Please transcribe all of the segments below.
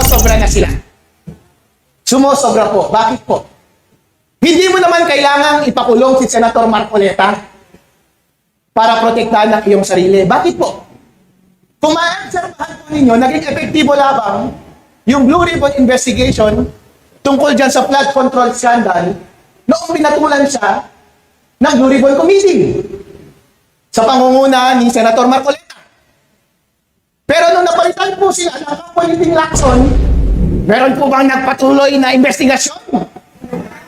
Sumosobra na sila. Sumosobra po. Bakit po? Hindi mo naman kailangang ipakulong si Senator Marcoleta para protektahan ang iyong sarili. Bakit po? Kung maobserbahan po ninyo, naging epektibo labang yung Blue Ribbon Investigation tungkol dyan sa flood control scandal noong pinatulan siya ng Blue Ribbon Committee sa pangunguna ni Senator Marcoleta. Pero nung napalitan po sila ng Kapoliting Lacson, meron po bang nagpatuloy na investigasyon?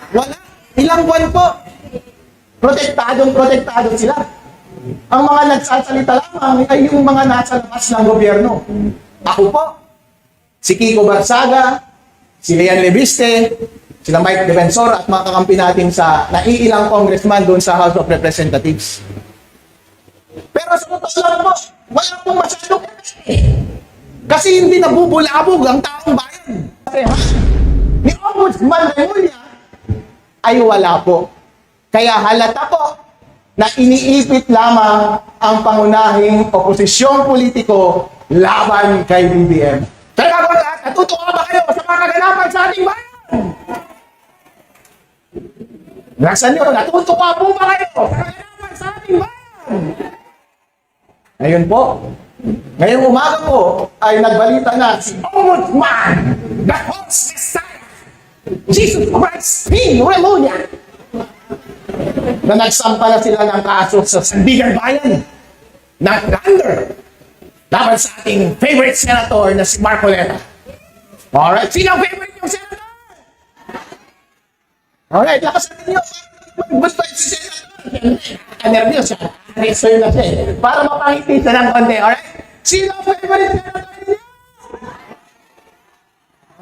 Wala. Ilang buwan po. Protektado sila. Ang mga nagsasalita lamang ay yung mga nasa labas ng gobyerno. Ako po, si Kiko Barsaga, si Leon Leviste, sila Mike Defensor at mga kakampi natin sa naiilang congressman doon sa House of Representatives. Pero sa totoo lang po, wala pong masyadong kasi hindi nabubulabog ang taong bayan. Kasi ni Ombudsman Remulla ay wala po. Kaya halata po na iniipit lamang ang pangunahing oposisyong politiko laban kay BBM. Teka po lahat, natutuwa ba kayo sa mga kaganapan sa ating bayan? Nasaan nyo, natutuwa po ba kayo sa kaganapan sa ating bayan? Ngayon po, ngayong umaga po ay nagbalita na si Ombudsman, the host Messiah, Jesus Christ, P. Remulla, na nagsampa na sila ng kaso sa Sandigan Bayan na slander laban sa ating favorite senator na si Marcoleta. Alright, sino ang favorite yung senator? Alright, lakasan ninyo. Gusto yung si senator. Nervyos siya. Resoy na siya eh. Para mapangiti siya ng konti. Alright? Sino ang favorite senator ninyo?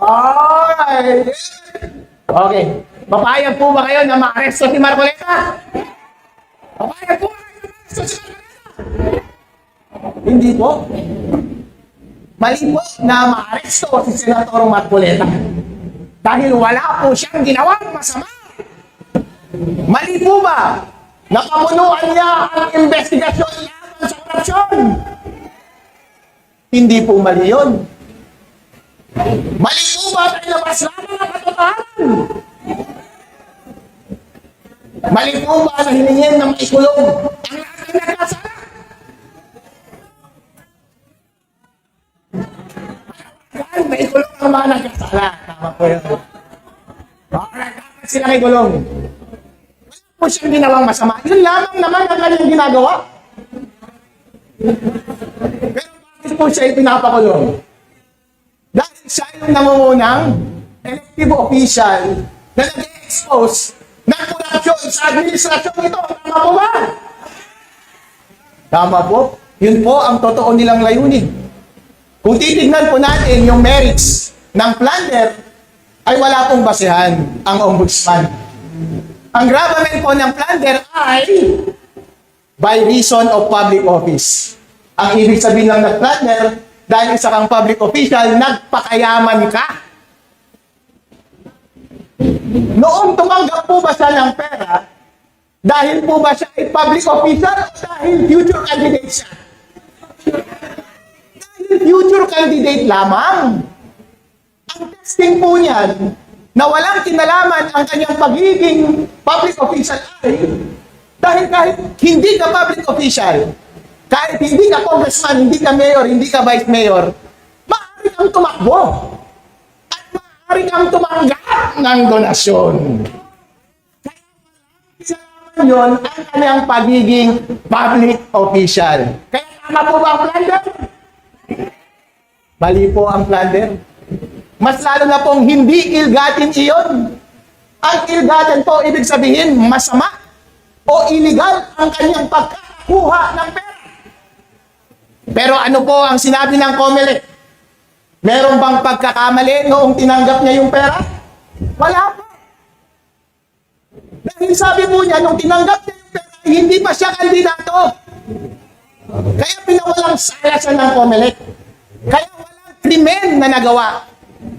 Alright. Okay. Papayag po ba kayo na ma-aresto si Marcoleta? Papayag po ba kayo na ma-aresto si Marcoleta? Hindi po. Mali po na ma-aresto si Senator Marcoleta. Dahil wala po siyang ginawang masama. Mali po ba na pamunuan niya ang investigasyon laban sa korupsyon? Hindi po mali yun. Mali po ba na ilabas lamang ang katotohanan? Mali po ba na hiningin ng maikulong ang lahat ng nagkasala? Maikulong ang mga nagkasala. Tama po yun. Alright, dapat sila maikulong. Wala po siyang ginawang masama. Yun lamang naman ang kanyang ginagawa. Pero bakit po siya ipinapakulong? Dahil siya yung nangungunang elective official na nag-expose ng korupsyon sa administrasyon ito. Tama po ba? Tama po. Yun po ang totoo nilang layunin. Kung titignan po natin yung merits ng plunder, ay wala pong basehan ang ombudsman. Ang gravamen po ng plunder ay by reason of public office. Ang ibig sabihin lang ng plunder, dahil isa kang public official, nagpakayaman ka. Noong tumanggap po ba siya ng pera, dahil po ba siya ay public official o dahil future candidate siya? Dahil future candidate lamang. Ang testing po niyan, na walang kinalaman ang kanyang pagiging public official ay, dahil kahit hindi ka public official, kahit hindi ka congressman, hindi ka mayor, hindi ka vice mayor, maaari kang tumakbo at maaari kang tumanggap ng donasyon. Kaya isa naman yun ang kanyang pagiging public official. Kaya tama po ba ang plunder? Mali po ang plunder. Mas lalo na pong hindi ilgatin iyon. Ang ilgatin po, ibig sabihin, masama o illegal ang kanyang pagkakuha ng pera. Pero ano po ang sinabi ng COMELEC? Meron bang pagkakamali noong tinanggap niya yung pera? Wala po. Dahil sabi po niya, nung tinanggap niya yung pera, hindi pa siya kandidato. Kaya pinawalang sala siya ng COMELEC. Kaya walang krimen na nagawa.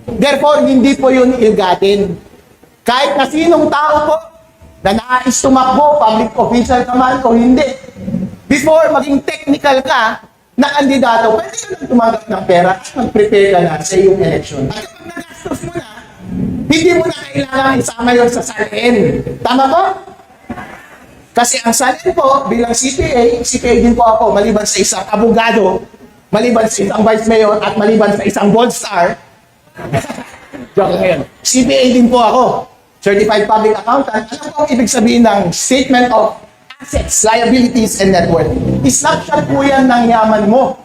Therefore, hindi po yun ilgatin. Kahit na sinong tao po na nais tumakbo, public official ka man o hindi, before maging technical ka, na kandidato, pwede ka nang tumanggap ng pera at mag-prepare ka na sa iyong election. At kapag nagastos mo na, hindi mo na kailangan isama yun sa salin. Tama po? Kasi ang salin po, bilang CPA din po ako, maliban sa isang abogado, maliban sa isang vice mayor, at maliban sa isang gold star. Joke ngayon. CPA din po ako. Certified Public Accountant. Alam ko ang ibig sabihin ng Statement of Assets, Liabilities, and Net Worth. Snapshot po yan ng yaman mo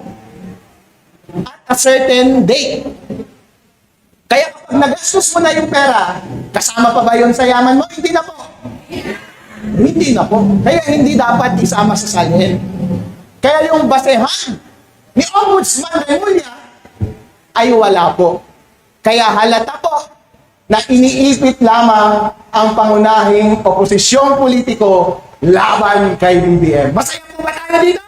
at a certain date. Kaya kapag nagastos mo na yung pera, kasama pa ba yun sa yaman mo? Hindi na po. Hindi na po. Kaya hindi dapat isama sa salin. Kaya yung basehan ni Ombudsman Remulla ay wala po. Kaya halata po na iniipit lamang ang pangunahing oposisyong politiko laban kay BBM. Masaya po ba tayo dito?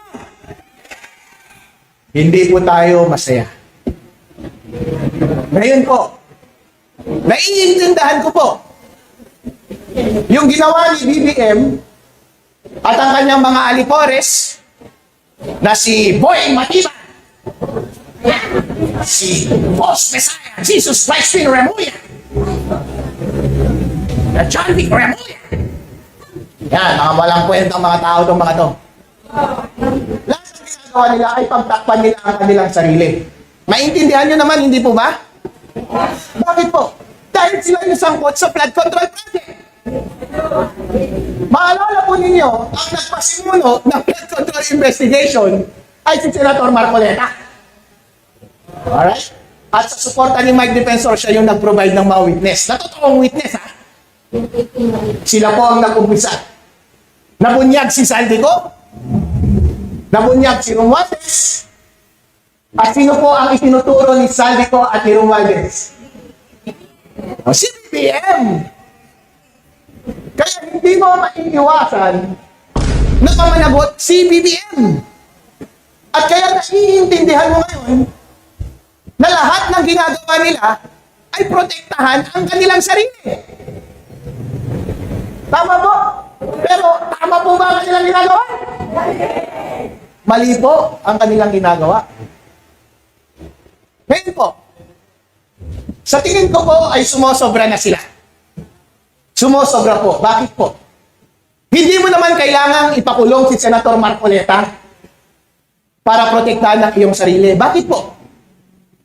Hindi po tayo masaya. Ngayon po, naiintindahan ko po yung ginawa ni BBM at ang kanyang mga alipores na si Boy Matiba, si Boss Messiah, Jesus Christ Remulla, na John Vic Remulla. Yan, mga walang kwenta mga tao itong mga to. Lahat ng ginagawa nila ay pagtakpan nila ang kanilang sarili. Maintindihan nyo naman, hindi po ba? Bakit po? Dahil sila yung sangkot sa flood control project. Maalala po ninyo, ang nagpasimuno ng flood control investigation ay si Senator Marcoleta. Alright? At sa suporta ni Mike Defensor, siya yung nag-provide ng mga witness. Na totoong witness, ha? Sila po ang nag-umpisa. Nabunyag si Saldico, nabunyag si Romualdez, at sino po ang itinuturo ni Saldico at ni Romualdez? Si BBM. Kaya hindi mo maiiwasan na pamanagot si BBM. At kaya naiintindihan mo ngayon na lahat ng ginagawa nila ay protektahan ang kanilang sarili. Tama po? Pero tama po ba ang kanilang ginagawa? Mali po ang kanilang ginagawa. Ngayon po, sa tingin ko po ay sumosobra na sila. Sumosobra po. Bakit po? Hindi mo naman kailangang ipakulong si Senator Marcoleta para protektahan ang iyong sarili. Bakit po?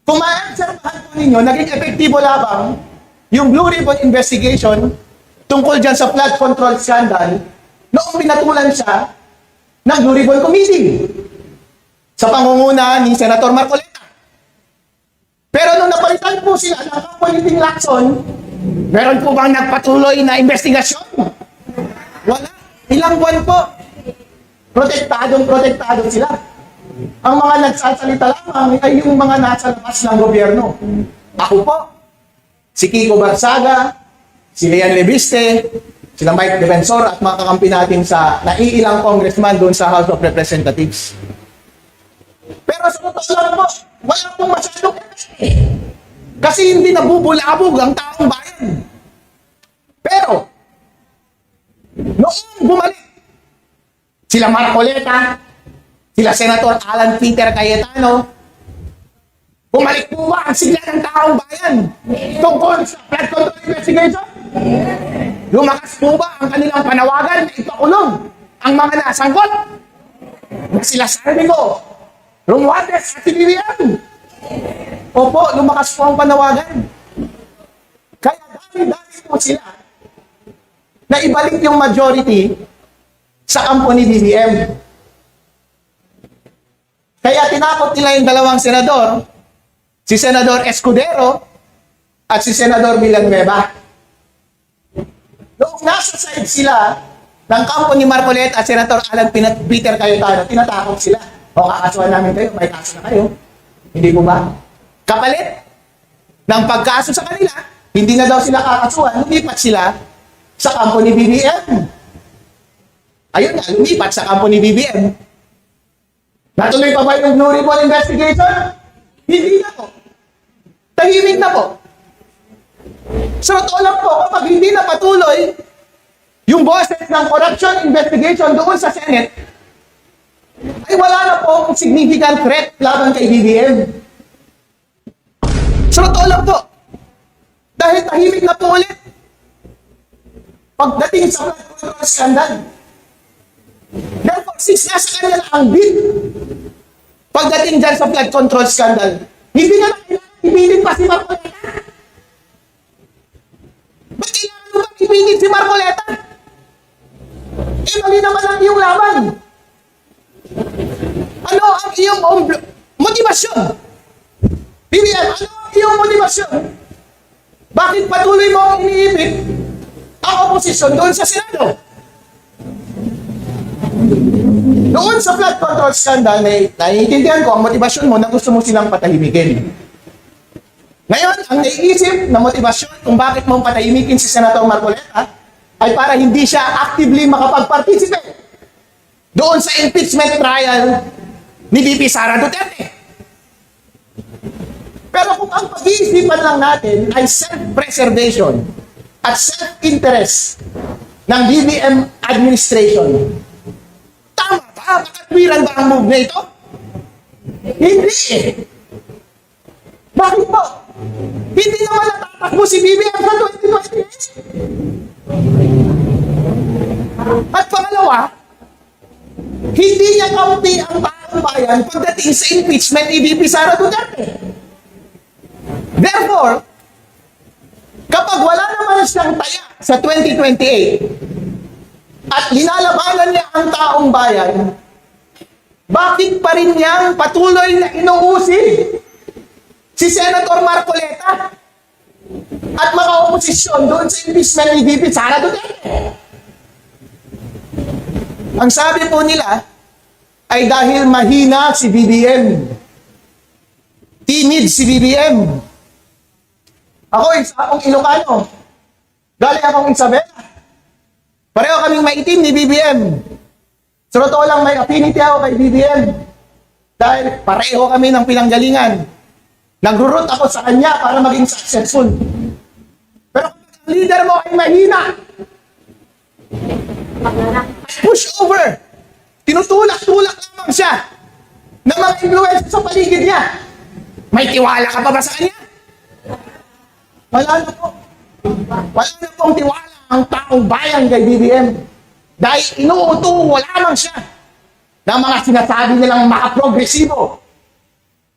Kung ma-observahan po ninyo, naging epektibo labang yung Blue Ribbon investigation tungkol dyan sa flood control scandal noong pinatulan siya ng Blue Ribbon Committee sa pangunguna ni Senator Marcoleta. Pero nung napalitan po sila ng Kapoliting Lacson, meron po bang nagpatuloy na investigasyon? Wala. Ilang buwan po. Protektado sila. Ang mga nagsasalita lamang ay yung mga nasa labas ng gobyerno. Ako po, si Kiko Barsaga, si Leon Lebiste, sila Mike Defensor at mga kakampi natin sa naiilang congressman doon sa House of Representatives. Pero sa totoo lang po, wala pong masyadong kasi hindi nabubulabog ang taong bayan. Pero, noong bumalik, sila Marcoleta, sila Senator Alan Peter Cayetano, bumalik po ba ang sigla ng taong bayan tungkol sa flood control investigation? Lumakas po ba ang kanilang panawagan na ipakulong ang mga nasangkot? Na sila Saldico, Romualdez at si BBM. Opo, lumakas po ang panawagan. Kaya dahil po sila na ibalik yung majority sa kampo ni BBM. Kaya tinakot nila yung dalawang senador, si Senador Escudero at si Senador Villanueva. Noong nasa side sila ng kampo ni Marcoleta at Senator Alan Peter Cayetano, tinatakot sila. O kakasuhan namin kayo, may kaso na kayo. Hindi po ba? Kapalit ng pagkaso sa kanila, hindi na daw sila kakasuhan, lumipat sila sa kampo ni BBM. Ayun na, lumipat sa kampo ni BBM. Natuloy pa ba yung Blue Ribbon investigation? Hindi na po. Tahimik na po. So, totoo lang po, kapag hindi na patuloy yung boses ng corruption investigation doon sa Senate, ay wala na po significant threat laban kay BBM. So, totoo lang po. Dahil tahimik na po ulit. Pagdating sa flood control scandal. Therefore, since nasa kanila ang bid, pagdating dyan sa flood control scandal, hindi na kailangan ipilit pa si Marcoleta. Ba't kailangan mo ba ipilit si Marcoleta? Eh, mali naman ang iyong laban. Ano ang iyong motivasyon? BBM, ano ang iyong motivasyon? Bakit patuloy mo ang iniibig ang oposisyon doon sa Senado? Doon sa flood control scandal, naiintindihan ko ang motivasyon mo na gusto mo silang patahimikin. Ngayon, ang naiisip na motivasyon kung bakit mo patahimikin si Senator Marcoleta ay para hindi siya actively makapag-participate doon sa impeachment trial ni VP Sara Duterte. Pero kung ang pag-iisipan lang natin ay self-preservation at self-interest ng BBM administration, tama ba? Makatwiran ba ang move na ito? Hindi eh. Bakit po? Hindi naman natatakbo si BBM sa 2028. At pangalawa, hindi niya kampi ang taong bayan pagdating sa impeachment ni VP Sara Duterte. Therefore, kapag wala naman siyang taya sa 2028 at linalabanan niya ang taong bayan, bakit pa rin niyang patuloy na inuusig si Senator Marcoleta at mga oposisyon doon sa impeachment ni VP Sara Duterte? Ang sabi po nila ay dahil mahina si BBM. Timid si BBM. Ako, isa akong Ilocano. Galing akong Isabela. Pareho kaming maitim ni BBM. Sa totoo lang, may affinity ako kay BBM. Dahil pareho kami ng pinanggalingan. Nag-root ako sa kanya para maging successful. Pero kung ang leader mo ay mahina, push over, tinutulak-tulak lamang siya ng mga influence sa paligid niya, may tiwala ka pa ba sa kanya? Wala na po. Wala na pong tiwala ang taong bayan kay BBM. Dahil inuuto lamang siya ng mga sinasabi nilang makaprogresibo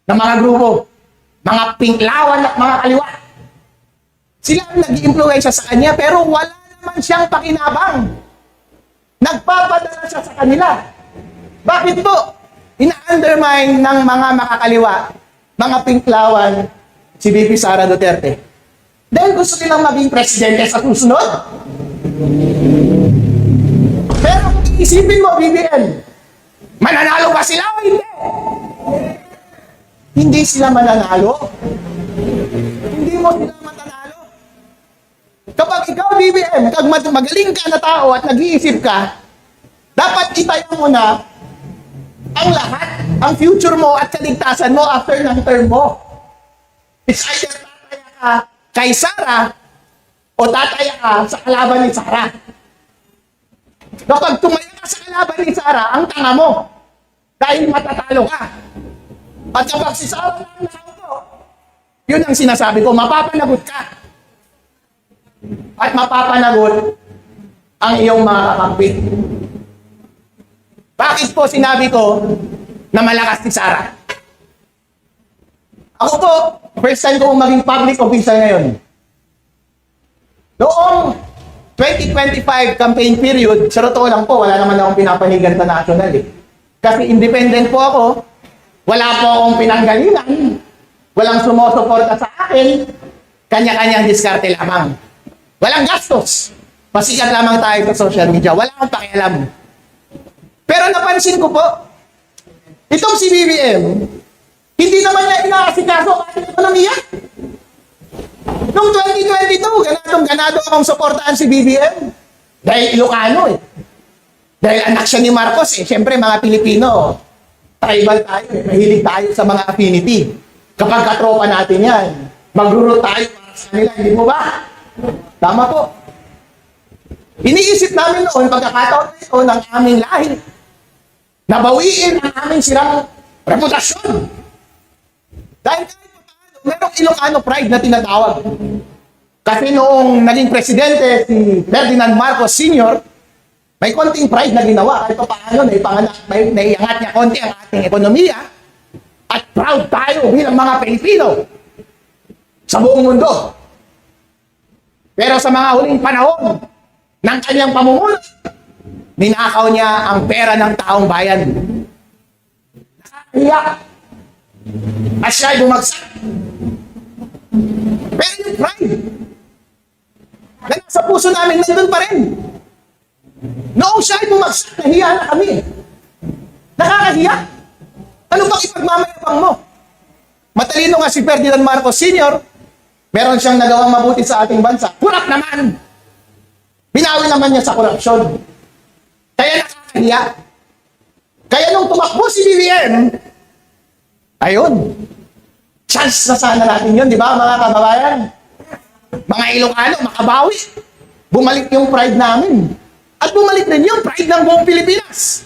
na mga grupo, mga pinklawan at mga kaliwa. Sila ang nag-i-influensya sa kanya pero wala naman siyang pakinabang. Nagpapadala siya sa kanila. Bakit po? Ina-undermine ng mga makakaliwa, mga pinklawan, si VP Sara Duterte. Dahil gusto nilang maging presidente sa susunod. Pero kung isipin mo, BBM, mananalo ba sila o hindi? Hindi sila mananalo. Hindi mo sila mananalo. Kapag ikaw, BBM, magaling ka na tao at nag-iisip ka, dapat itayo mo na ang lahat, ang future mo at kaligtasan mo after ng term mo. It's either tataya ka kay Sara o tataya ka sa kalaban ni Sara. Kapag tumaya ka sa kalaban ni Sara, ang tanga mo dahil matatalo ka. At kapag si Sara na ang nakaupo, yun ang sinasabi ko, mapapanagot ka. At mapapanagot ang iyong mga kakampi. Bakit po sinabi ko na malakas si Sara? Ako po, first time ko maging public official ngayon. Noong 2025 campaign period, sa totoo lang po, wala naman akong pinapanigan sa national eh. Kasi independent po ako, wala po akong pinanggalingan, walang sumusuporta sa akin, kanya-kanyang diskarte lamang. Walang gastos. Pasikat lamang tayo sa social media. Wala akong pakialam. Pero napansin ko po, itong si BBM, hindi naman niya inaasikaso ang ating ekonomiya. Noong 2022, ganado akong suportahan si BBM. Dahil Ilocano eh. Dahil anak siya ni Marcos eh. Siyempre mga Pilipino, tribal tayo eh. Mahilig tayo sa mga affinity. Kapag katropa natin yan, magrurot tayo para sa kanila. Hindi mo ba? Tama po. Iniisip namin noon, pagkakataon ito ng aming lahi, Nabawiin ang aming sirang reputasyon. Dahil kahit paano, merong Ilocano pride na tinatawag. Kasi noong naging presidente si Ferdinand Marcos Sr., may konting pride na ginawa. Kahit paano, naiangat niya konti ang ating ekonomiya. At proud tayo bilang mga Pilipino sa buong mundo. Pero sa mga huling panahon ng kanyang pamumuno, ninakaw niya ang pera ng taong bayan. Nakakahiya. At siya'y bumagsak. Pero yung pride na nasa puso namin, nandun pa rin. Noong siya'y bumagsak, nahiya na kami. Nakakahiya. Ano bang ipagmamayabang mo? Matalino nga si Ferdinand Marcos Sr., meron siyang nagawang mabuti sa ating bansa. Kurap naman! Binawi naman niya sa korupsyon. Kaya nakakahiya. Kaya nung tumakbo si BBM, ayun, chance na sana natin yun, di ba mga kababayan? Mga Ilocano, makabawi. Bumalik yung pride namin. At bumalik din yung pride ng buong Pilipinas.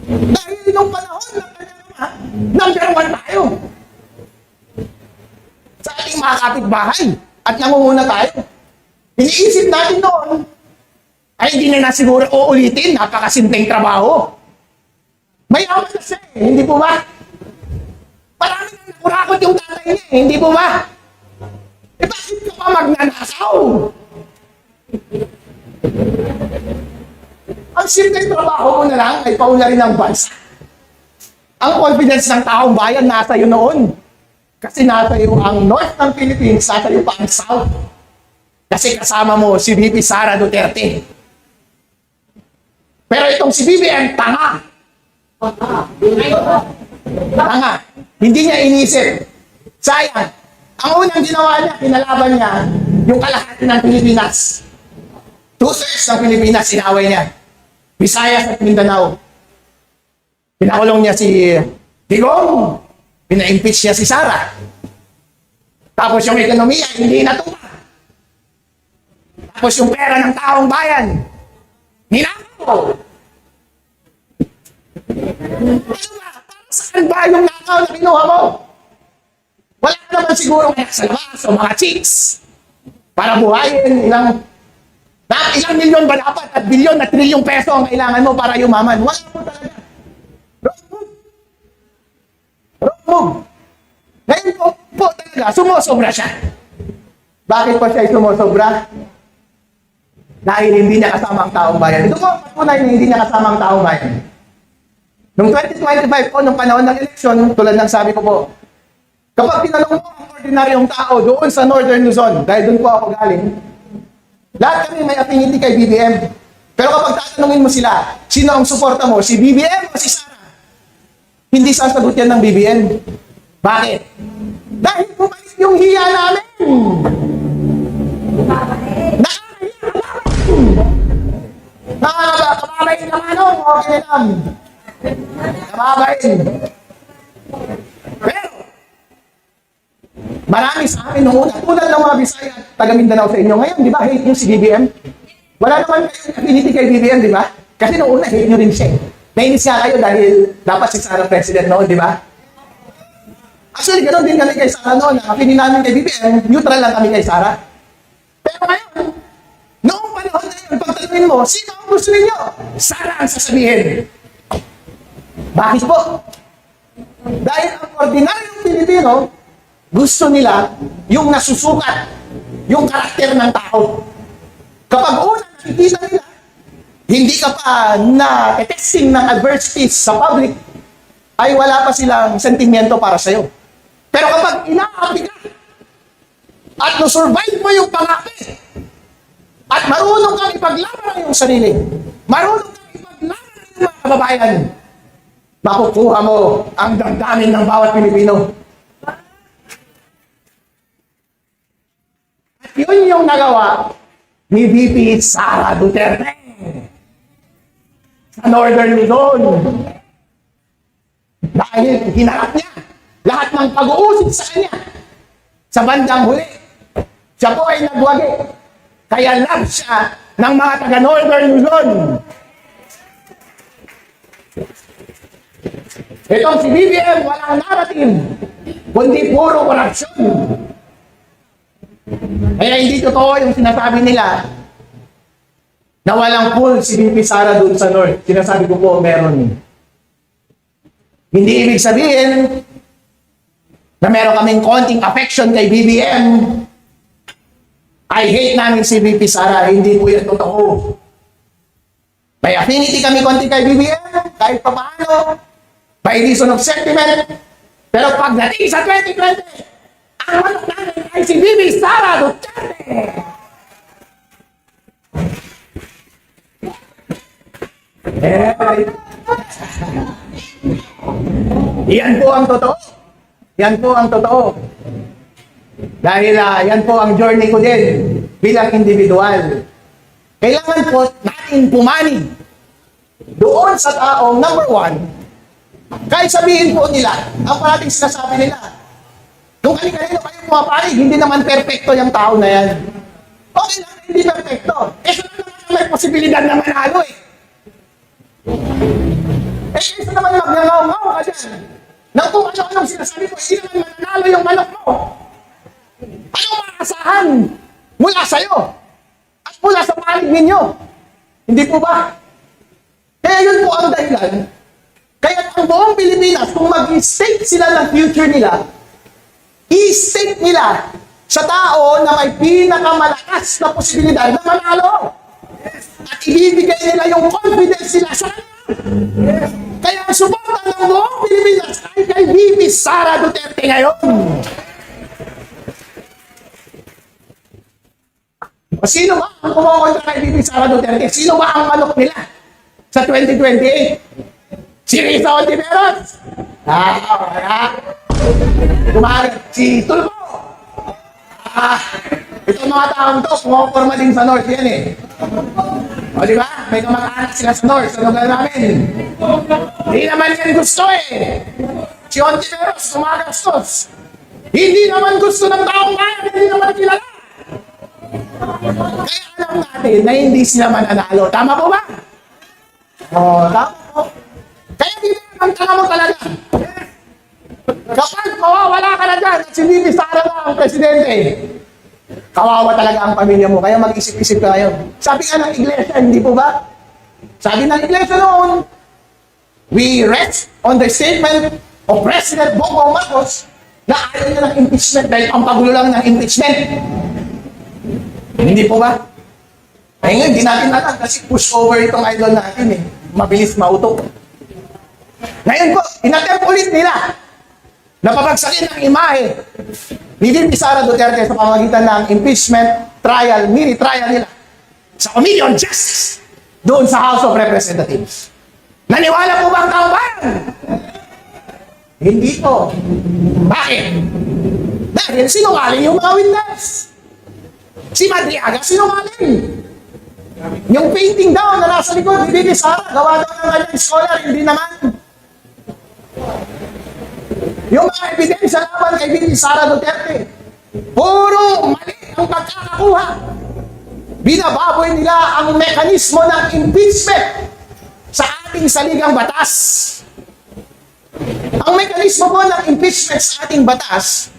Dahil nung panahon ng number 1 tayo. Sa ating mga kapitbahay. At nangunguna tayo. Iniisip natin noon, ay hindi na siguro uulitin, napakasimpleng trabaho. Mayaman na siya eh, hindi po ba? Parang nakurakot yung tatay niya eh, hindi po ba? Eh bakit ka pa magnanakaw? Ang simpleng trabaho mo na lang ay paunlarin ng bansa. Ang confidence ng taong bayan nasa iyo noon. Kasi nasa iyo ang north ng Philippines, nasa iyo pa ang south. Kasi kasama mo si VP Sara Duterte. Pero itong si BBM, tanga. Tanga. Hindi niya inisip. Sayang. Ang unang ginawa niya, pinalaban niya yung kalahati ng Pilipinas. 2/3 ng Pilipinas, sinaway niya. Visayas at Mindanao. Pinakulong niya si Digong. Pina-impeach niya si Sara. Tapos yung ekonomiya, hindi natupad. Tapos yung pera ng taong bayan, ninakaw. Ano ba? Para saan ba yung nakaw na kinuha mo? Wala ka naman siguro kaya sa labas o mga chicks para buhayin ilang milyon ba dapat at bilyon at trilyong peso ang kailangan mo para yumaman. Wala mo talaga. Wrong move. Ngayon po talaga, sumusobra siya. Bakit pa siya sumusobra? Dahil hindi niya kasama ang taong bayan. Ito po, patunay na hindi niya kasama ang taong bayan. Noong 2025 po, nung panahon ng eleksyon, tulad ng sabi ko po, kapag tinanong mo ang ordinaryong tao doon sa Northern Luzon, dahil doon po ako galing, lahat kami may affinity kay BBM. Pero kapag tatanungin mo sila, sino ang suporta mo? Si BBM o si Sara? Hindi sasagot yan ng BBM. Bakit? Dahil bumalik yung hiya namin. Nakababayin naman o, okay lang. Nakababayin. Pero, marami sa amin noong una, tulad ng mga Bisaya at taga Mindanao sa inyo. Ngayon, di ba, hate nyo si BBM? Wala naman kayong affinity kay BBM, di ba? Kasi noong una, hate nyo rin siya. Nainis nga kayo dahil dapat si Sara president noon, di ba? Actually, ganoon din kami kay Sara noon. Ang affinity namin kay BBM, neutral lang kami kay Sara. Pero ngayon, noong panahon na yun, pagtanungin mo, sino ang gusto ninyo? Sara ang sasabihin. Bakit po? Dahil ang ordinaryong Pilipino, gusto nila yung nasusukat, yung karakter ng tao. Kapag una nakikita nila, hindi ka pa na-testing ng adversities sa public, ay wala pa silang sentimiento para sa'yo. Pero kapag inaapi ka, at no-survive mo yung pangapi, at marunong kang ipaglaban ng iyong sarili, marunong kang ipaglaban ng iyong mga kababayan, makukuha mo ang damdamin ng bawat Pilipino. At yun yung nagawa ni VP Sara Duterte sa Northern Luzon. Dahil hinarap niya lahat ng pag-uusig sa kanya sa bandang huli. Siya po ay nagwagi. Kaya love siya ng mga taga Northern Luzon. Itong si BBM, walang narrative, kundi puro korupsyon. Kaya hindi totoo yung sinasabi nila na walang pull si VP Sara doon sa North. Sinasabi ko po, meron. Hindi ibig sabihin na meron kaming konting affection kay BBM. I hate namin si VP Sara. Hindi po yan totoo. May affinity kami konti kay BBM, kahit pa paano, by reason of sentiment. Pero pagdating sa 2020, ang manok namin ay si VP Sara Duterte. Yan po ang totoo. Yan po ang totoo. Dahil yan po ang journey ko din bilang individual. Kailangan po natin pumanig doon sa taong number one. Kahit sabihin po nila, ang parating sinasabi nila, kung kanino kayo pumapanig, hindi naman perfecto yung tao na yan. Okay lang, hindi perfecto. Isa naman may posibilidad na manalo eh. Isa naman magnangaw-ngaw ka dyan. Nang kung ano-anong sinasabi ko, hindi naman mananalo yung manok mo. Anong maasahan mula sa'yo? At mula sa panig ninyo? Hindi po ba? Kaya yun po ang dahilan. Kaya ang buong Pilipinas, kung mag-stake sila ng future nila, i-stake nila sa tao na may pinakamalakas na posibilidad na manalo. At ibibigay nila yung confidence nila sa kanya. Kaya ang suporta ng buong Pilipinas ay kay VP Sara Duterte ngayon. O sino ba ang kumokontra kay VP Sara Duterte? Sino ba ang manok nila sa 2028? Si Risa Ontiveros. Kumagat si Tulfo. Itong mga taong to, kumoporma din sa North yan eh. O di ba? May kamag-anak sila sa North, sa lugar namin. Hindi naman yan gusto eh. Si Ontiveros, kumagastos. Hindi naman gusto ng taong bayan, hindi naman kilala. Kaya alam natin na hindi sila mananalo. Tama po ba? O, tama po. Kaya dito ang tanga mo talaga. Kapag mawawala ka na dyan at si VP Sara na ang presidente, kawawa talaga ang pamilya mo. Kaya mag-isip-isip ka ngayon. Sabi nga ng iglesia, hindi po ba? Sabi ng iglesia noon, we rest on the statement of President Bongbong Marcos na ayaw niya ng impeachment dahil ang pagulo lang ng impeachment. Hindi po ba? Ay ngayon, di natin alam kasi push over itong idol natin eh. Mabilis mautok. Ngayon po, inattempt ulit nila na papagsakin ng imahe ni VP Sara Duterte sa pamamagitan ng impeachment trial, mini trial nila sa Committee on Justice doon sa House of Representatives. Naniwala po ba ang taong bayan? Hindi po. Bakit? Dahil sinungaling yung mga witness. Si Madriaga sinungaling. Yung painting daw na nasa likod ni VP Sara, gawa daw ng kanyang scholar, hindi naman. Yung mga ebidensya laban kay VP Sara Duterte, puro mali ang pagkakakuha. Binababoy nila ang mekanismo ng impeachment sa ating saligang batas. Ang mekanismo po ng impeachment sa ating batas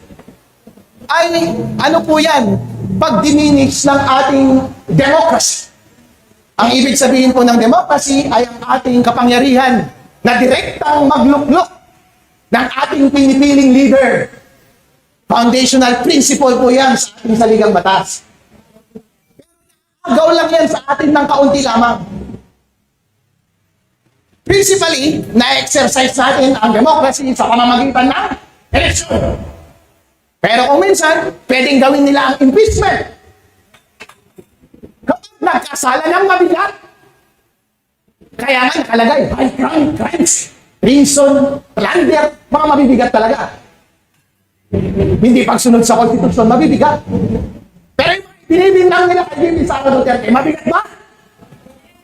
ay ano po yan? Pag-diminish ng ating democracy. Ang ibig sabihin po ng democracy ay ang ating kapangyarihan na direktang magluklok ng ating pinipiling leader. Foundational principle po yan sa ating saligang batas. Agaw lang yan sa atin ng kaunti lamang. Principally, na-exercise natin ang democracy sa pamamagitan ng election. Pero kung minsan, pwedeng gawin nila ang impeachment. Kapag nagkasala ng mabigat, kaya nga nakalagay, high crime, crimes, treason, plunder, mga mabibigat talaga. Hindi pagsunod sa konstitusyon, mabibigat. Pero yung binibintang nila kay VP Sara Duterte, mabigat ba?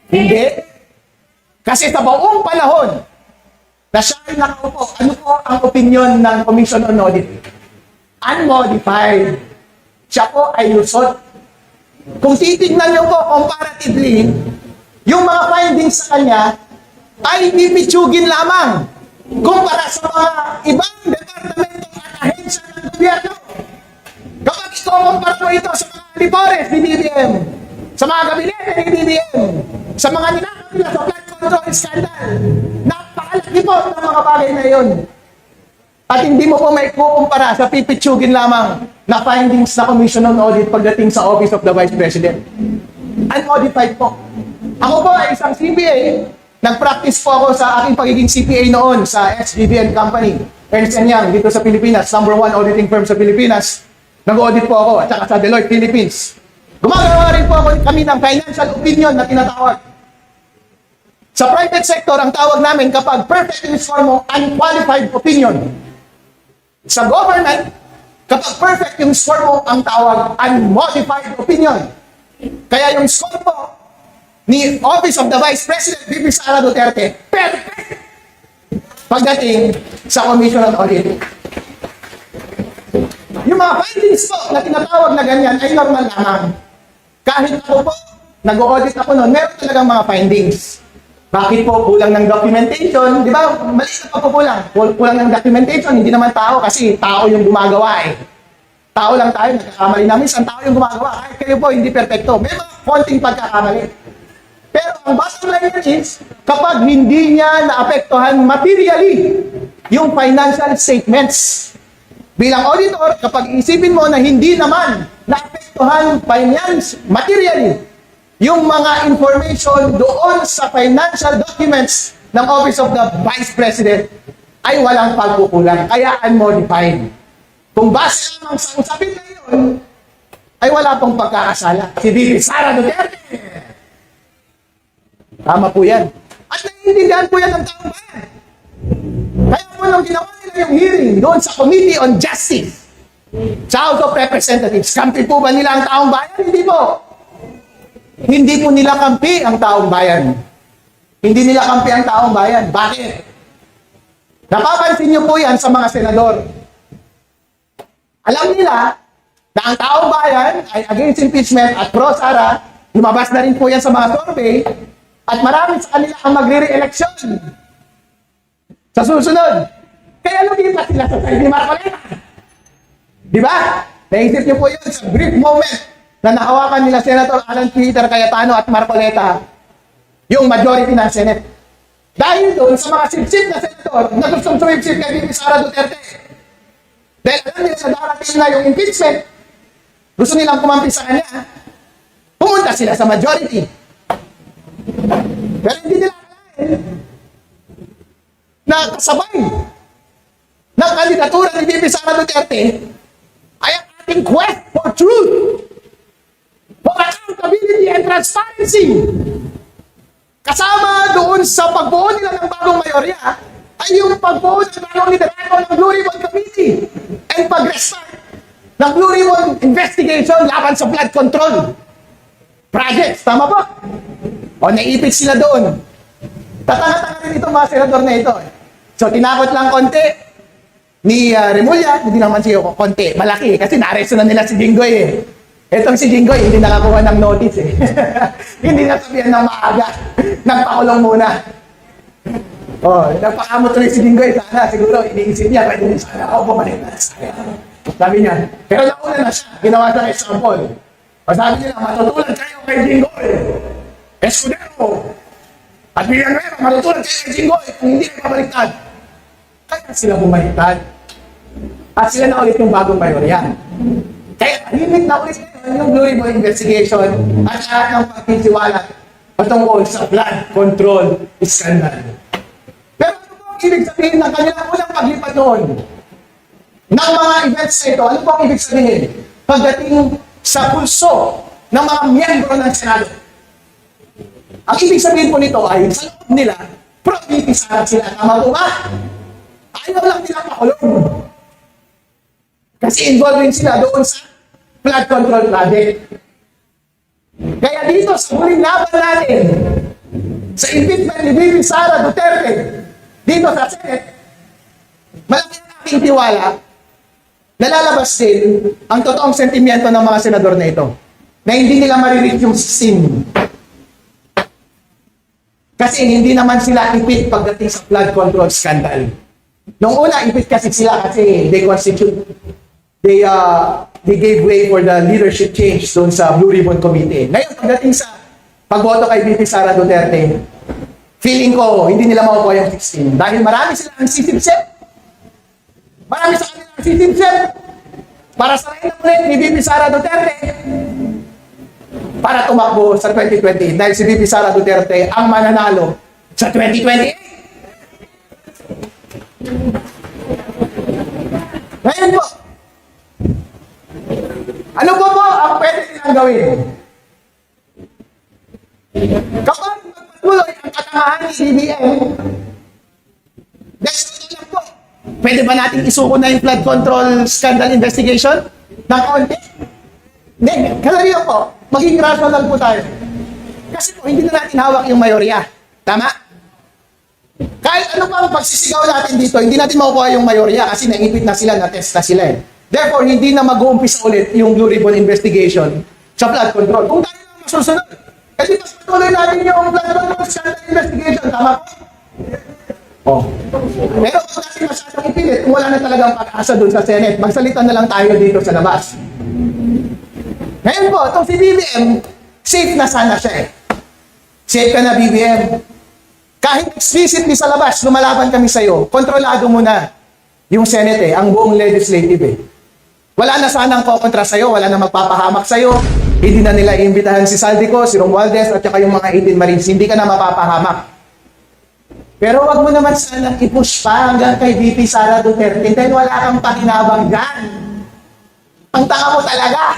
Hindi. Kasi sa buong panahon na siya ay nakaupo, ano po ang opinion ng Commission on Audit? Unmodified. Siya po ay lusot. Kung titignan niyo po comparatively, yung mga findings sa kanya ay pipitsugin lamang. kumpara sa mga ibang departamento at ahensya ng gobyerno. Kapag ikukumpara mo ito sa mga auditores ni BBM, sa mga gabinete ni BBM, sa mga ninakaw nila sa flood control scandal, napakalaki po ng mga bagay na yun. At hindi mo po may kukumpara sa pipitsugin lamang na findings na Commission on Audit pagdating sa Office of the Vice President. Unaudited po. Ako po ay isang CPA. Nag-practice po ako sa aking pagiging CPA noon sa SGBN Company. Ernst & Young dito sa Pilipinas. #1 auditing firm sa Pilipinas. Nag-audit po ako at saka sa Deloitte Philippines. Gumagawa rin po kami ng financial opinion na tinatawag. Sa private sector, ang tawag namin kapag perfect in form, unqualified opinion. Sa government, kapag perfect yung score mo, ang tawag unmodified opinion. Kaya yung score po ni Office of the Vice President VP Sara Duterte, perfect pagdating sa Commission on Audit. Yung mga findings po na tinatawag na ganyan ay normal lamang. Kahit ako po, nag-audit ako noon, meron talagang mga findings. Bakit po kulang ng documentation? Di ba? Maliit na pagkukulang. Kulang ng documentation, hindi naman tao kasi tao yung gumagawa eh. Tao lang tayo, nagkakamali namin, isang tao yung gumagawa. Kahit kayo po, hindi perfecto. May mga konting pagkakamali. Pero ang bottom line is, kapag hindi niya naapektuhan materially yung financial statements, bilang auditor, kapag isipin mo na hindi naman naapektuhan finance materially yung mga information doon sa financial documents ng Office of the Vice President ay walang pagkukulang, kaya unmodified. Kung base lamang sa usapin na yun, ay wala pong pagkakasala. Si VP Sara Duterte. Tama po yan. At naiintindihan po yan ng taong bayan. Kaya po nung ginawa nila yung hearing doon sa Committee on Justice sa House of Representatives, kampi po ba nila ang taong bayan? Hindi po. Hindi po nila kampi ang taong bayan. Hindi nila kampi ang taong bayan. Bakit? Napapansin niyo po yan sa mga senador. Alam nila na ang taong bayan ay against impeachment at pro-Sara. Lumabas na rin po yan sa mga survey. At marami sa kanila ang magre-re-election sa susunod. Kaya lumipat sila sa side ni Marcoleta. Di ba? Naisip niyo po yun sa brief moment na nakawakan nila Senator Alan Peter Cayetano at Marcoleta yung majority ng Senate. Dahil doon sa mga sip-sip na senator na gustong sumip-sip kay VP Sara Duterte. Dahil alam nila sa darating na yung impeachment, gusto nilang kumampi sa kanya, pumunta sila sa majority. Pero hindi nila akalain na kasabay ng kandidatura ni VP Sara Duterte ay ang ating quest for truth, for accountability and transparency. Kasama doon sa pagbuo nila ng bagong mayorya ay yung pagbuo ng bagong liderato ng Blue Ribbon Committee and pag-restart ng Blue Ribbon investigation laban sa flood control projects. Tama ba? O naipit sila doon. Tatanga-tanga rin itong mga senador na ito. So tinakot lang konti ni Remulla, hindi naman siya konti, malaki kasi na-arresto na nila si Jinggoy eh. Etong si Jinggoy, hindi nakakuha ng notice eh. Hindi nasabihan ng maaga. Nagpakulong muna. Oh, nagpakamot rin si Jinggoy. Sana, siguro, iniisip niya, pwede rin sana ako bumalik na sa kanya. Sabi niya, pero nauna na siya. Ginawa siya ng example. O sabi niya, matutulad kayo kay Jinggoy. Escudero. At Villanueva, matutulad kayo kay Jinggoy kung hindi kayo pabaliktad. Kaya sila bumaliktad. At sila na ulit yung bagong mayorya. Kaya himik na ulit yung Blue Ribbon investigation at lahat ng pagtitiwala patungkol sa flood control scandal. Pero ano po ang ibig sabihin ng kanilang unang paglipat noon? Ng mga events na ito, ano po ang ibig sabihin? Pagdating sa pulso ng mga miyembro ng Senado. Ang ibig sabihin po nito ay sa loob nila, pro-VP Sara sila. Tama po ba? Ayaw lang nila makulong. Kasi involved rin sila doon sa flood control project. Kaya dito sa huling laban natin, sa impeachment ni VP Sara Duterte, dito sa Senate, malaki ang aking tiwala, nalalabas din ang totoong sentimiento ng mga senador na ito, na hindi nila marireach yung 16. Kasi hindi naman sila ipit pagdating sa flood control scandal. Nung una, ipit kasi sila kasi they gave way for the leadership change doon sa Blue Ribbon Committee. Ngayon, pagdating sa pagboto kay VP Sara Duterte, feeling ko, hindi nila makukuha yung 16. Dahil marami silang sisipsip. Marami sa kanila ang sisipsip. Para sa ulit ni VP Sara Duterte, para tumakbo sa 2028. Dahil si VP Sara Duterte ang mananalo sa 2028. Ngayon po, ano po ang pwede nilang gawin? Kapag magpatuloy ang katangahan ni BBM, gusto lang po, pwede ba natin isuko na yung flood control scandal investigation ng kaunti? Hindi, kalariyo po, maging rational po tayo. Kasi po, hindi na natin hawak yung mayorya. Tama? Kahit ano pa ang pagsisigaw natin dito, hindi natin makukuha yung mayorya kasi naipit na sila, na-test na sila eh. Therefore, hindi na mag-uumpisa ulit yung Blue Ribbon investigation sa flood control. Kung tayo lang masusunod, kasi mas patuloy natin yung flood control scandal investigation. Tama po? Oh. Pero kung natin masyadong ipilit, kung wala na talagang pag-asa doon sa Senate, magsalita na lang tayo dito sa labas. Ngayon po, itong si BBM, safe na sana siya eh. Safe ka na, BBM. Kahit explicitly sa labas, lumalaban kami sa'yo, kontrolado mo na yung Senate eh, ang buong legislative eh. Wala na sanang kokontra sa'yo, wala na magpapahamak sa'yo, hindi na nila iimbitahan si Saldico, si Romualdez, at saka yung mga 18 Marines, hindi ka na mapapahamak. Pero wag mo naman sanang i-push pa hanggang kay VP Sara Duterte, dahil wala kang pakinabang dyan. Ang tanga mo talaga.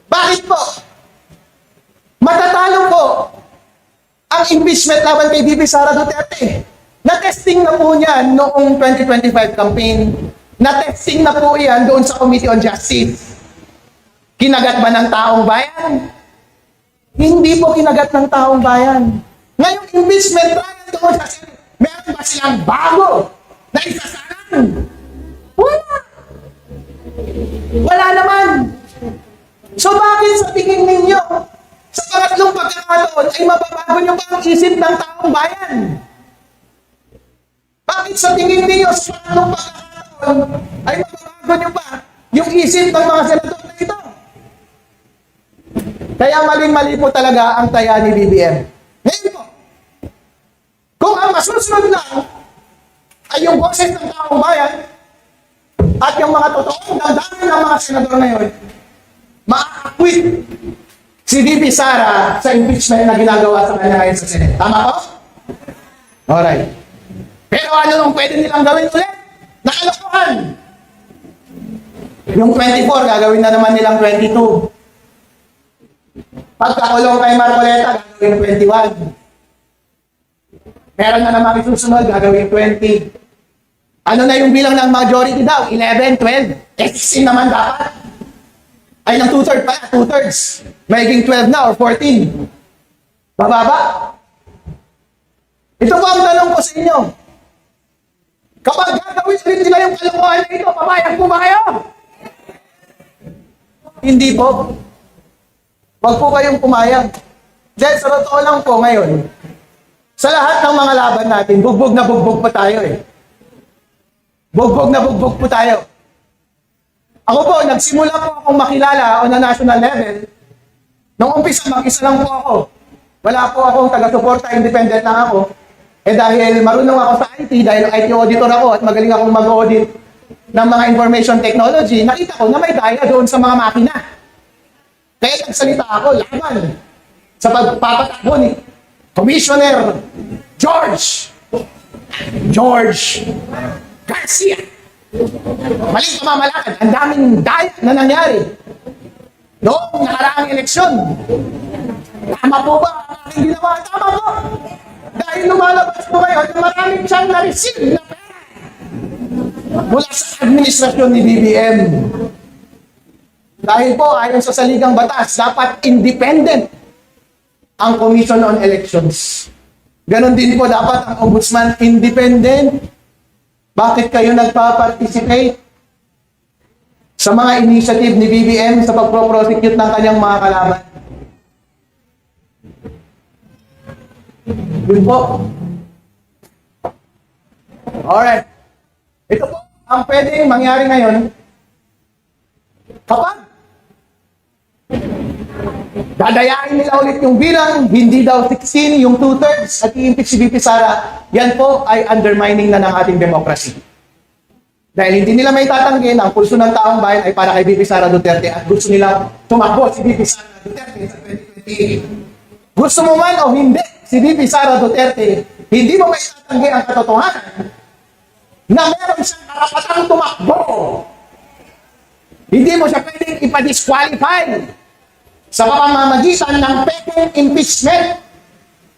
Bakit po? Matatalo po ang impeachment laban kay VP Sara Duterte. Na-testing na po niyan noong 2025 campaign. Na-testing na po yan doon sa Committee on Justice. Kinagat ba ng taong bayan? Hindi po kinagat ng taong bayan. Ngayong impeachment trial doon sa Senate, meron ba silang bago na isasalan? Wala. Wala naman. So bakit sa tingin ninyo, sa pangatlong pagkakataon ay mababago niyo ba ang isip ng taong bayan? Bakit sa tingin ninyo sa pangatlong pagkakataon ay mababago niyo ba yung isip ng mga senador na ito? Kaya maling-mali po talaga ang taya ni BBM. Ngayon po, kung ang masusunod lang ay yung boses ng taong bayan at yung mga totoong damdamin ng mga senador ngayon, ma-acquit si VP Sara sa impeachment na ginagawa sa kanya ngayon sa Senate. Tama po? Alright. Pero ano nung pwede nilang gawin ulit? Nakalokohan! Yung 24, gagawin na naman nilang 22. Pagkakulong kay Marcoleta, gagawin 21. Meron na naman isusunod, gagawin 20. Ano na yung bilang ng majority daw? 11, 12. 16 naman dapat. Ay, ng 2/3 pala, 2/3. Magiging 12 na or 14. Bababa. Ito po ang tanong ko sa inyo. Kapag gagawin ulit nila yung kalokohan na ito, papayag po ba kayo? Hindi po. Huwag po kayong pumayag. Dahil sa totoo lang po ngayon, sa lahat ng mga laban natin, bugbog na bugbog pa tayo eh. Bugbog na bugbog po tayo. Ako po, nagsimula po akong makilala on a national level. Nung umpisa, mag-isa lang po ako. Wala po akong taga-suporta, independent lang ako. Eh dahil marunong ako sa IT, dahil IT auditor ako at magaling akong mag-audit ng mga information technology, nakita ko na may daya doon sa mga makina. Kaya nagsalita ako laban sa pagpapatakbo ni Commissioner George Garcia. Maling pamamalakad, ang daming daya na nangyari noong nakaraang eleksyon. Tama po ba ang aking ginawa? Tama po. Dahil lumalabas po ngayon, maraming siyang na-receive na pera mula sa administrasyon ni BBM. Dahil po, ayon sa saligang batas, dapat independent ang Commission on Elections. Ganon din po dapat ang Ombudsman independent. Bakit kayo nagpa-participate sa mga initiative ni BBM sa pagpro-prosecute ng kanyang mga kalaban? Yun po. Alright. Ito po ang pwedeng mangyari ngayon kapag dadayain nila ulit yung bilang, hindi daw 16, yung 2/3 at i-impeach si VP Sara, yan po ay undermining na ng ating democracy. Dahil hindi nila may tatanggi na ang pulso ng taong bayan ay para kay VP Sara Duterte at gusto nilang tumakbo si VP Sara Duterte sa 2028. Gusto mo man o hindi, si VP Sara Duterte, hindi mo may tatanggi ang katotohanan na meron siyang karapatang tumakbo. Hindi mo siya pwedeng ipa-disqualify sa pamamagitan ng peking impeachment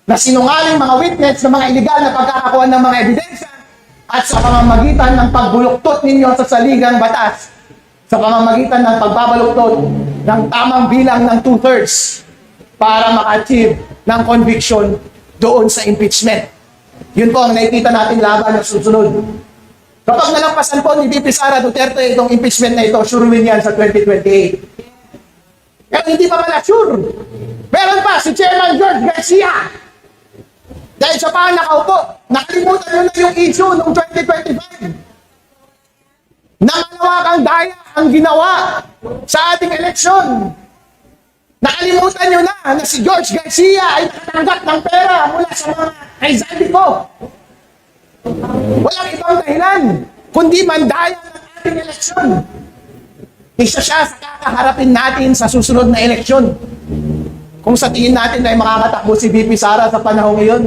na sinungaling mga witness ng mga iligal na pagkakakuha ng mga ebidensya at sa pamamagitan ng pagbuluktot ninyo sa saligang batas sa pamamagitan ng pagbabaluktot ng tamang bilang ng 2/3 para maka-achieve ng conviction doon sa impeachment. Yun po ang nakikita natin laban ng susunod. Kapag nalampasan po ni VP Sara Duterte itong impeachment na ito, sure win yan sa 2028. Pero hindi pa pala sure. Meron pa si Chairman George Garcia. Dahil siya pa ang nakaupo, nakalimutan nyo na yung issue noong 2025. Na malawakang daya ang ginawa sa ating eleksyon. Nakalimutan nyo na si George Garcia ay nakatanggap ng pera mula sa mga kay ko. Walang ibang dahilan, kundi mandaya ng ating eleksyon. Isa siya sa kakaharapin natin sa susunod na eleksyon. Kung sa tingin natin ay makakatakbo si VP Sara sa panahong iyon.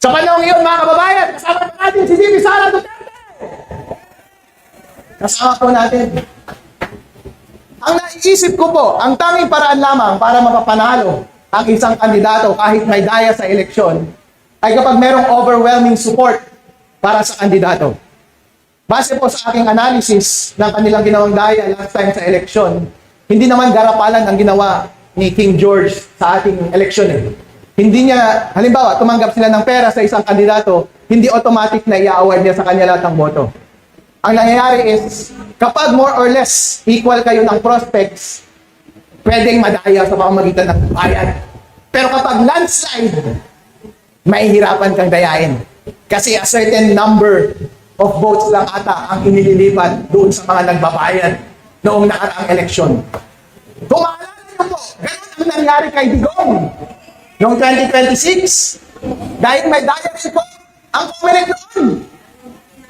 Sa panahong iyon, mga kababayan, kasama natin si VP Sara Duterte. Kasama po natin. Ang naiisip ko po, ang tanging paraan lamang para mapapanalo ang isang kandidato kahit may daya sa eleksyon ay kapag merong overwhelming support para sa kandidato. Base po sa aking analysis ng kanilang ginawang daya last time sa eleksyon, hindi naman garapalan ang ginawa ni King George sa ating eleksyon. Hindi niya, halimbawa, tumanggap sila ng pera sa isang kandidato, hindi automatic na i-award niya sa kanya lahat ng boto. Ang nangyayari is, kapag more or less equal kayo ng prospects, pwedeng madaya sa pamamagitan ng bayan. Pero kapag landslide, mahihirapan kang dayain. Kasi a certain number of votes lang ata ang inililipat doon sa mga nagbabayan noong nakaraang eleksyon. Kung maalala niyo po, ganun ang nangyari kay Digong noong 2026. Dahil may daya rin po ang COMELEC noon.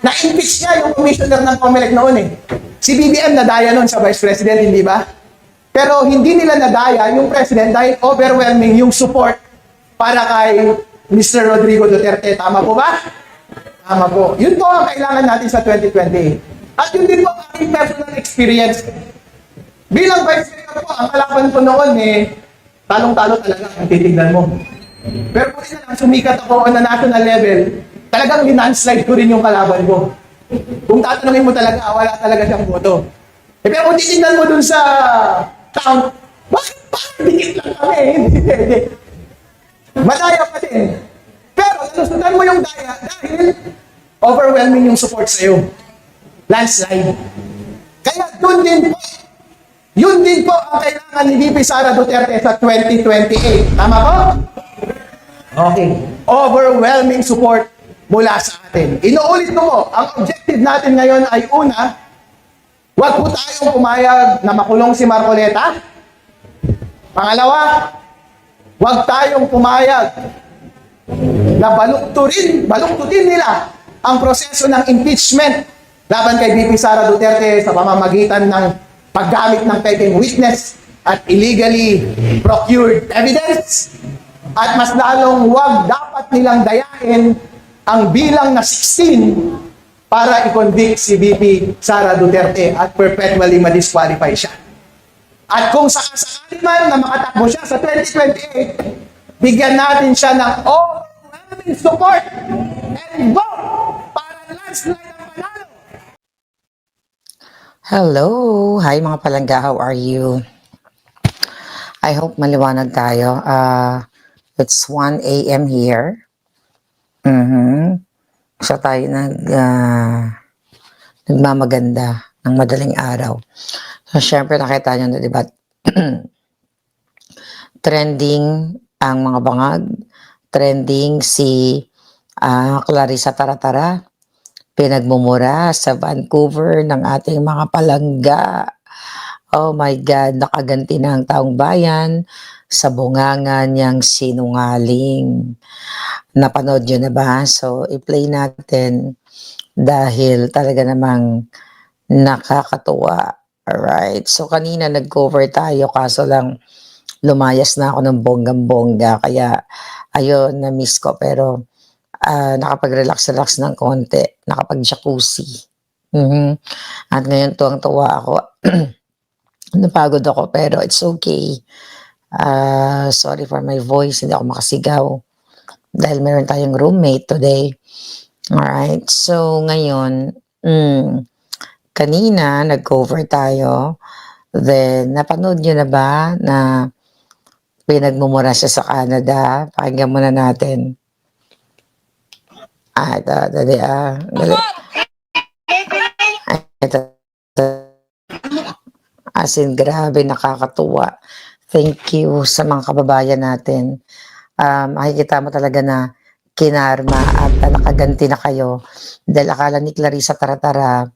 Na-impeach niya yung commissioner ng COMELEC noon eh. Si BBM nadaya noon sa vice president, hindi ba? Pero hindi nila nadaya yung president dahil overwhelming yung support para kay Mr. Rodrigo Duterte. Tama po ba? Tama po. Yun po ang kailangan natin sa 2020. At yun din po ang aking personal experience. Bilang vice mayor po, ang kalaban ko noon talong-talo talaga ang titignan mo. Pero kung lang sumikat ako on a national level, talagang linandslide ko rin yung kalaban ko. Kung tatanungin mo talaga, wala talaga siyang boto. Pero kung titignan mo dun sa count, bakit dikit lang kami? Hindi pwede. Madaya pa din. Pero nalusutan mo yung daya dahil overwhelming yung support sa'yo. Landslide. Kaya yun din po ang kailangan ni VP Sara Duterte sa 2028. Tama po? Okay. Overwhelming support mula sa atin. Inuulit ko po, ang objective natin ngayon ay una, huwag po tayong pumayag na makulong si Marcoleta. Pangalawa, huwag tayong pumayag na baluktutin nila ang proseso ng impeachment laban kay VP Sara Duterte sa pamamagitan ng paggamit ng peking witness at illegally procured evidence. At mas lalong huwag dapat nilang dayain ang bilang na 16 para i-convict si VP Sara Duterte at perpetually ma-disqualify siya. At kung sakasakali man na makatakbo siya sa 2028, bigyan natin siya ng overwhelming support and vote para landslide ang panalo. Hello! Hi mga palangga, how are you? I hope maliwanag tayo. It's 1 a.m. here. So tayo nagmamaganda ng madaling araw. So syempre nakita nyo na diba, trending ang mga bangag, trending si Clarissa Taratara, pinagmumura sa Vancouver ng ating mga palangga. Oh my God, nakaganti na ang taong bayan sa bunganga niyang sinungaling. Napanood nyo na ba? So, i-play natin dahil talaga namang nakakatuwa. Alright. So, kanina nag-cover tayo kaso lang lumayas na ako ng bonggang-bongga. Kaya, ayun, na-miss ko. Pero, nakapag-relax-relax ng konti. Nakapag-jacuzzi. Mhm. At ngayon, tuwang-tuwa ako. Napagod ako pero it's okay. Sorry for my voice, hindi ako makasigaw. Dahil meron tayong roommate today. Alright, so ngayon, kanina nag-cover tayo. Then, napanood nyo na ba na pinagmumura siya sa Canada? Pakinggan muna natin. Dali. Ito. As in, grabe, nakakatuwa. Thank you sa mga kababayan natin. Makikita mo talaga na kinarma at nakaganti na kayo. Dahil akala ni Clarissa Taratara,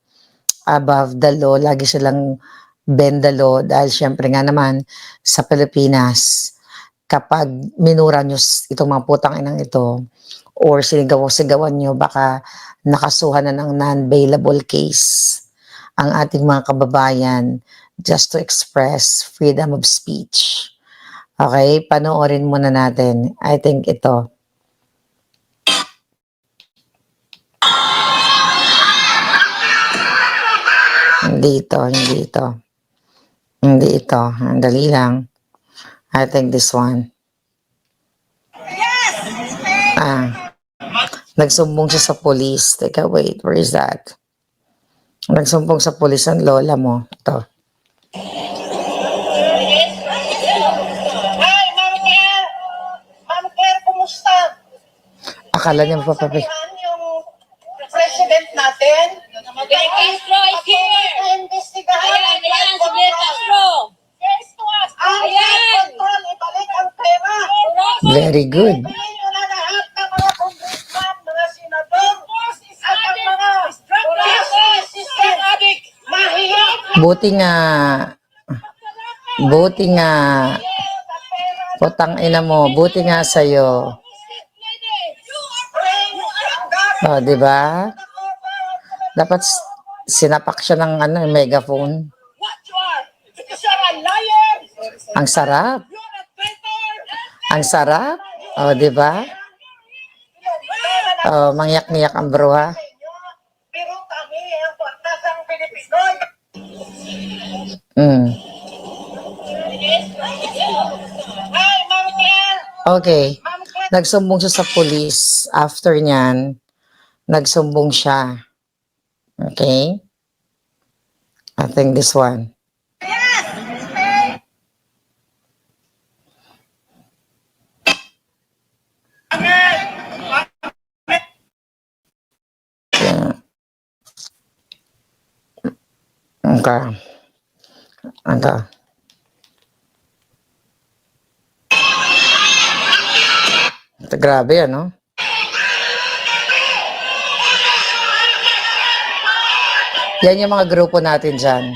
above the law, lagi silang bend the law. Dahil syempre nga naman, sa Pilipinas, kapag minura nyo itong mga putang inang ito, or sigawan nyo, baka nakasuhan na ng non-bailable case ang ating mga kababayan just to express freedom of speech. Okay, panoorin muna natin. I think ito. Hindi ito. Dali lang. I think this one. Nagsumbong siya sa police. Teka, wait, where is that? Nagsumbong sa police ang lola mo. Ito. Hi, Ma'am Claire! Ma'am Claire, kumusta? Akala niya mapapapi. Yung president natin. Fidel Castro is here! Imbestigahan Ayan, si Fidel Castro! Ayan! Control, ibalik ang pera. Very good. Ibigay nyo na lahat ng mga congressman, mga senador, at ang mga police assistant. Mahiya! Buti nga, putang ina mo, buti nga sa'yo. Oh, di ba? Dapat sinapak siya ng megaphone. What you are? You're a liar! Ang sarap. You're a traitor! Ang sarap. Oh, di ba? Oh, mangyak-ngyak ang bruha. Pero kami, ang pagtasang Pilipino, Hi, Ma'am Claire! Okay. Ma'am Claire! Nagsumbong siya sa police. After niyan, nagsumbong siya. Okay? I think this one. Okay. Ito. Ito, grabe, ano? Yan yung mga grupo natin dyan.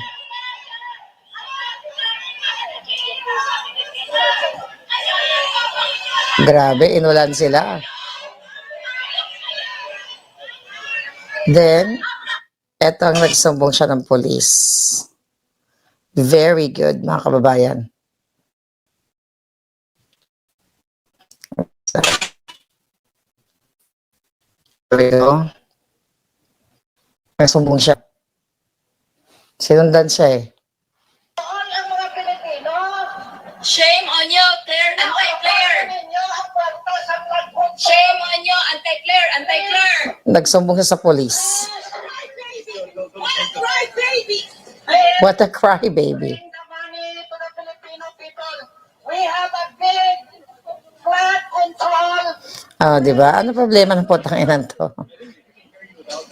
Grabe, inulan sila. Then, eto ang nagsumbong siya ng police. Very good, mga kababayan. Pero, nagsumbong siya. Sinundan siya eh. All ang mga Pilipino, Shame on you, Claire, anti-Claire! ninyo ang pagtasang lagbot. Shame on you, anti-Claire, anti-Claire! Nagsumbong siya sa police. What a crybaby! What a crybaby. Bring the money to the Filipino people. We have a big flood control. Oh, di ba? Ano problema ng putang inan to?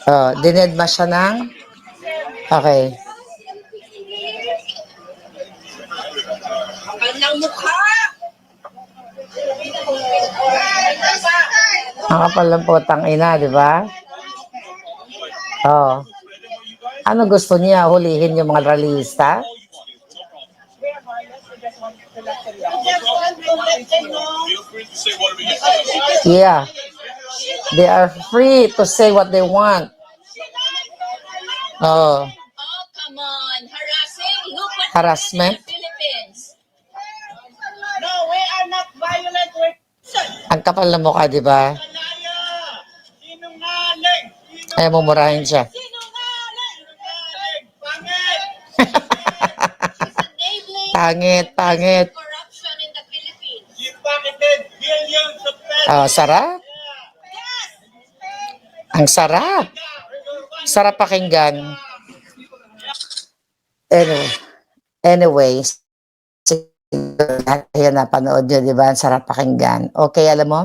Oh, dinedma siya ng... Okay. Kapal ng mukha! Ang kapal ng putang ina, di ba? Oh. Ano gusto niya? Hulihin yung mga rallyista? Yeah. They are free to say what they want. Oh. Oh, come on. Harassing? Look what Harassment? happened in the Philippines. No, we are not violent. We're Ang kapal na mukha, di ba? sinungaling. Ayaw mo murahin siya. Sinungaling. Pangit. She's enabling Pangit. corruption in the Philippines. You pocketed billions of pesos. Oh, sarap. Ang sarap. Sarap pakinggan. Anyways, ayan, napanood nyo, di ba? Ang sarap pakinggan. Okay, alam mo,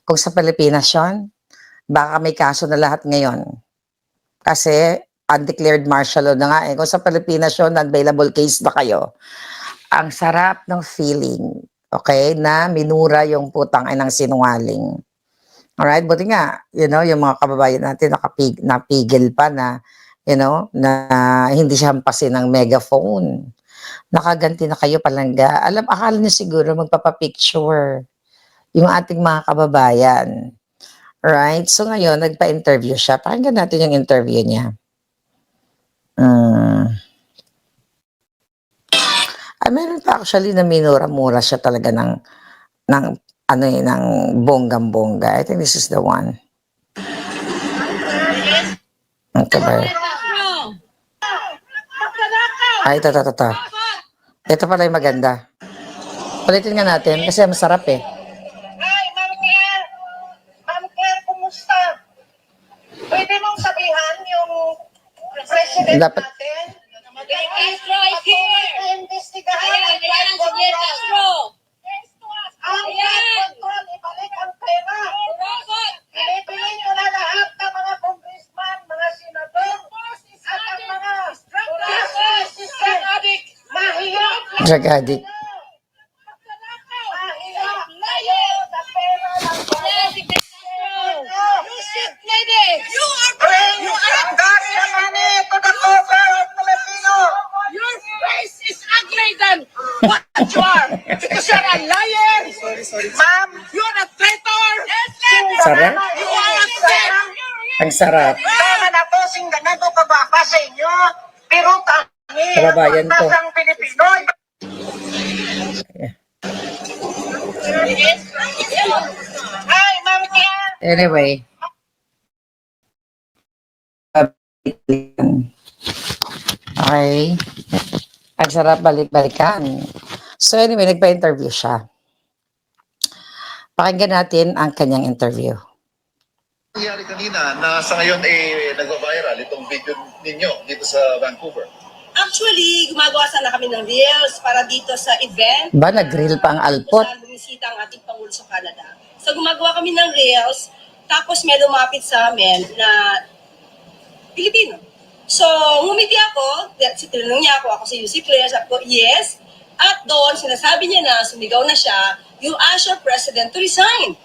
kung sa Pilipinas yun, baka may kaso na lahat ngayon. Kasi, undeclared martial law na nga eh. Kung sa Pilipinas yun, available case na kayo. Ang sarap ng feeling, okay, na minura yung putang inang sinungaling. Alright, buti nga, yung mga kababayan natin napigil pa na, na hindi siya hampasin ng megaphone. Nakaganti na kayo palangga. Akala niyo siguro magpapapicture yung ating mga kababayan. Right? So ngayon, nagpa-interview siya. Pakinggan natin yung interview niya. Meron pa actually na minura-mura siya talaga ng bonggam-bongga. I think this is the one. Okay ba? Ay, ito. Ito pala yung maganda. Palitin nga natin kasi masarap eh. Hi, Ma'am Claire. Ma'am Claire, kumusta? Pwede mong sabihan yung president Dapat- natin? Castro is here. Imbestigahan Ayan, si Fidel Castro. ang control, ibalik ang pera. Pilipinin ko na lahat ng mga congressman, mga senador, at ang mga drug addict. Mahiya. Drug addict. Mahiya. Layo sa pera ng Yes, si Fidel Castro. You shit lady. You are daddy the money to the cover of Filipino. Your face is ugly then. What you are? Because you're a liar. Ma'am, You're a traitor. Yes, Sarap? you are a traitor. Ang sarap. Tama na po, singganado pa ba sa inyo? Pero kami, Kababayan ko. ang Pilipino, Hi, Ma'am Claire. Anyway. Okay. Ang sarap balik-balikan. So anyway, nagpa-interview siya. Pakinggan natin ang kanyang interview. Nangyari kanina na sa ngayon nag-viral itong video ninyo dito sa Vancouver. Actually, gumagawa sana kami ng reels para dito sa event. Ba, nag-grill pa ang alpot? Saan bumisita ang ating Pangulo sa Canada. So, gumagawa kami ng reels, tapos may lumapit sa amin na Pilipino. So, ngumiti ako, tinanong niya ako si UC Claire, sabi ko, yes. At doon, sinasabi niya na, sumigaw na siya, you ask your president to resign.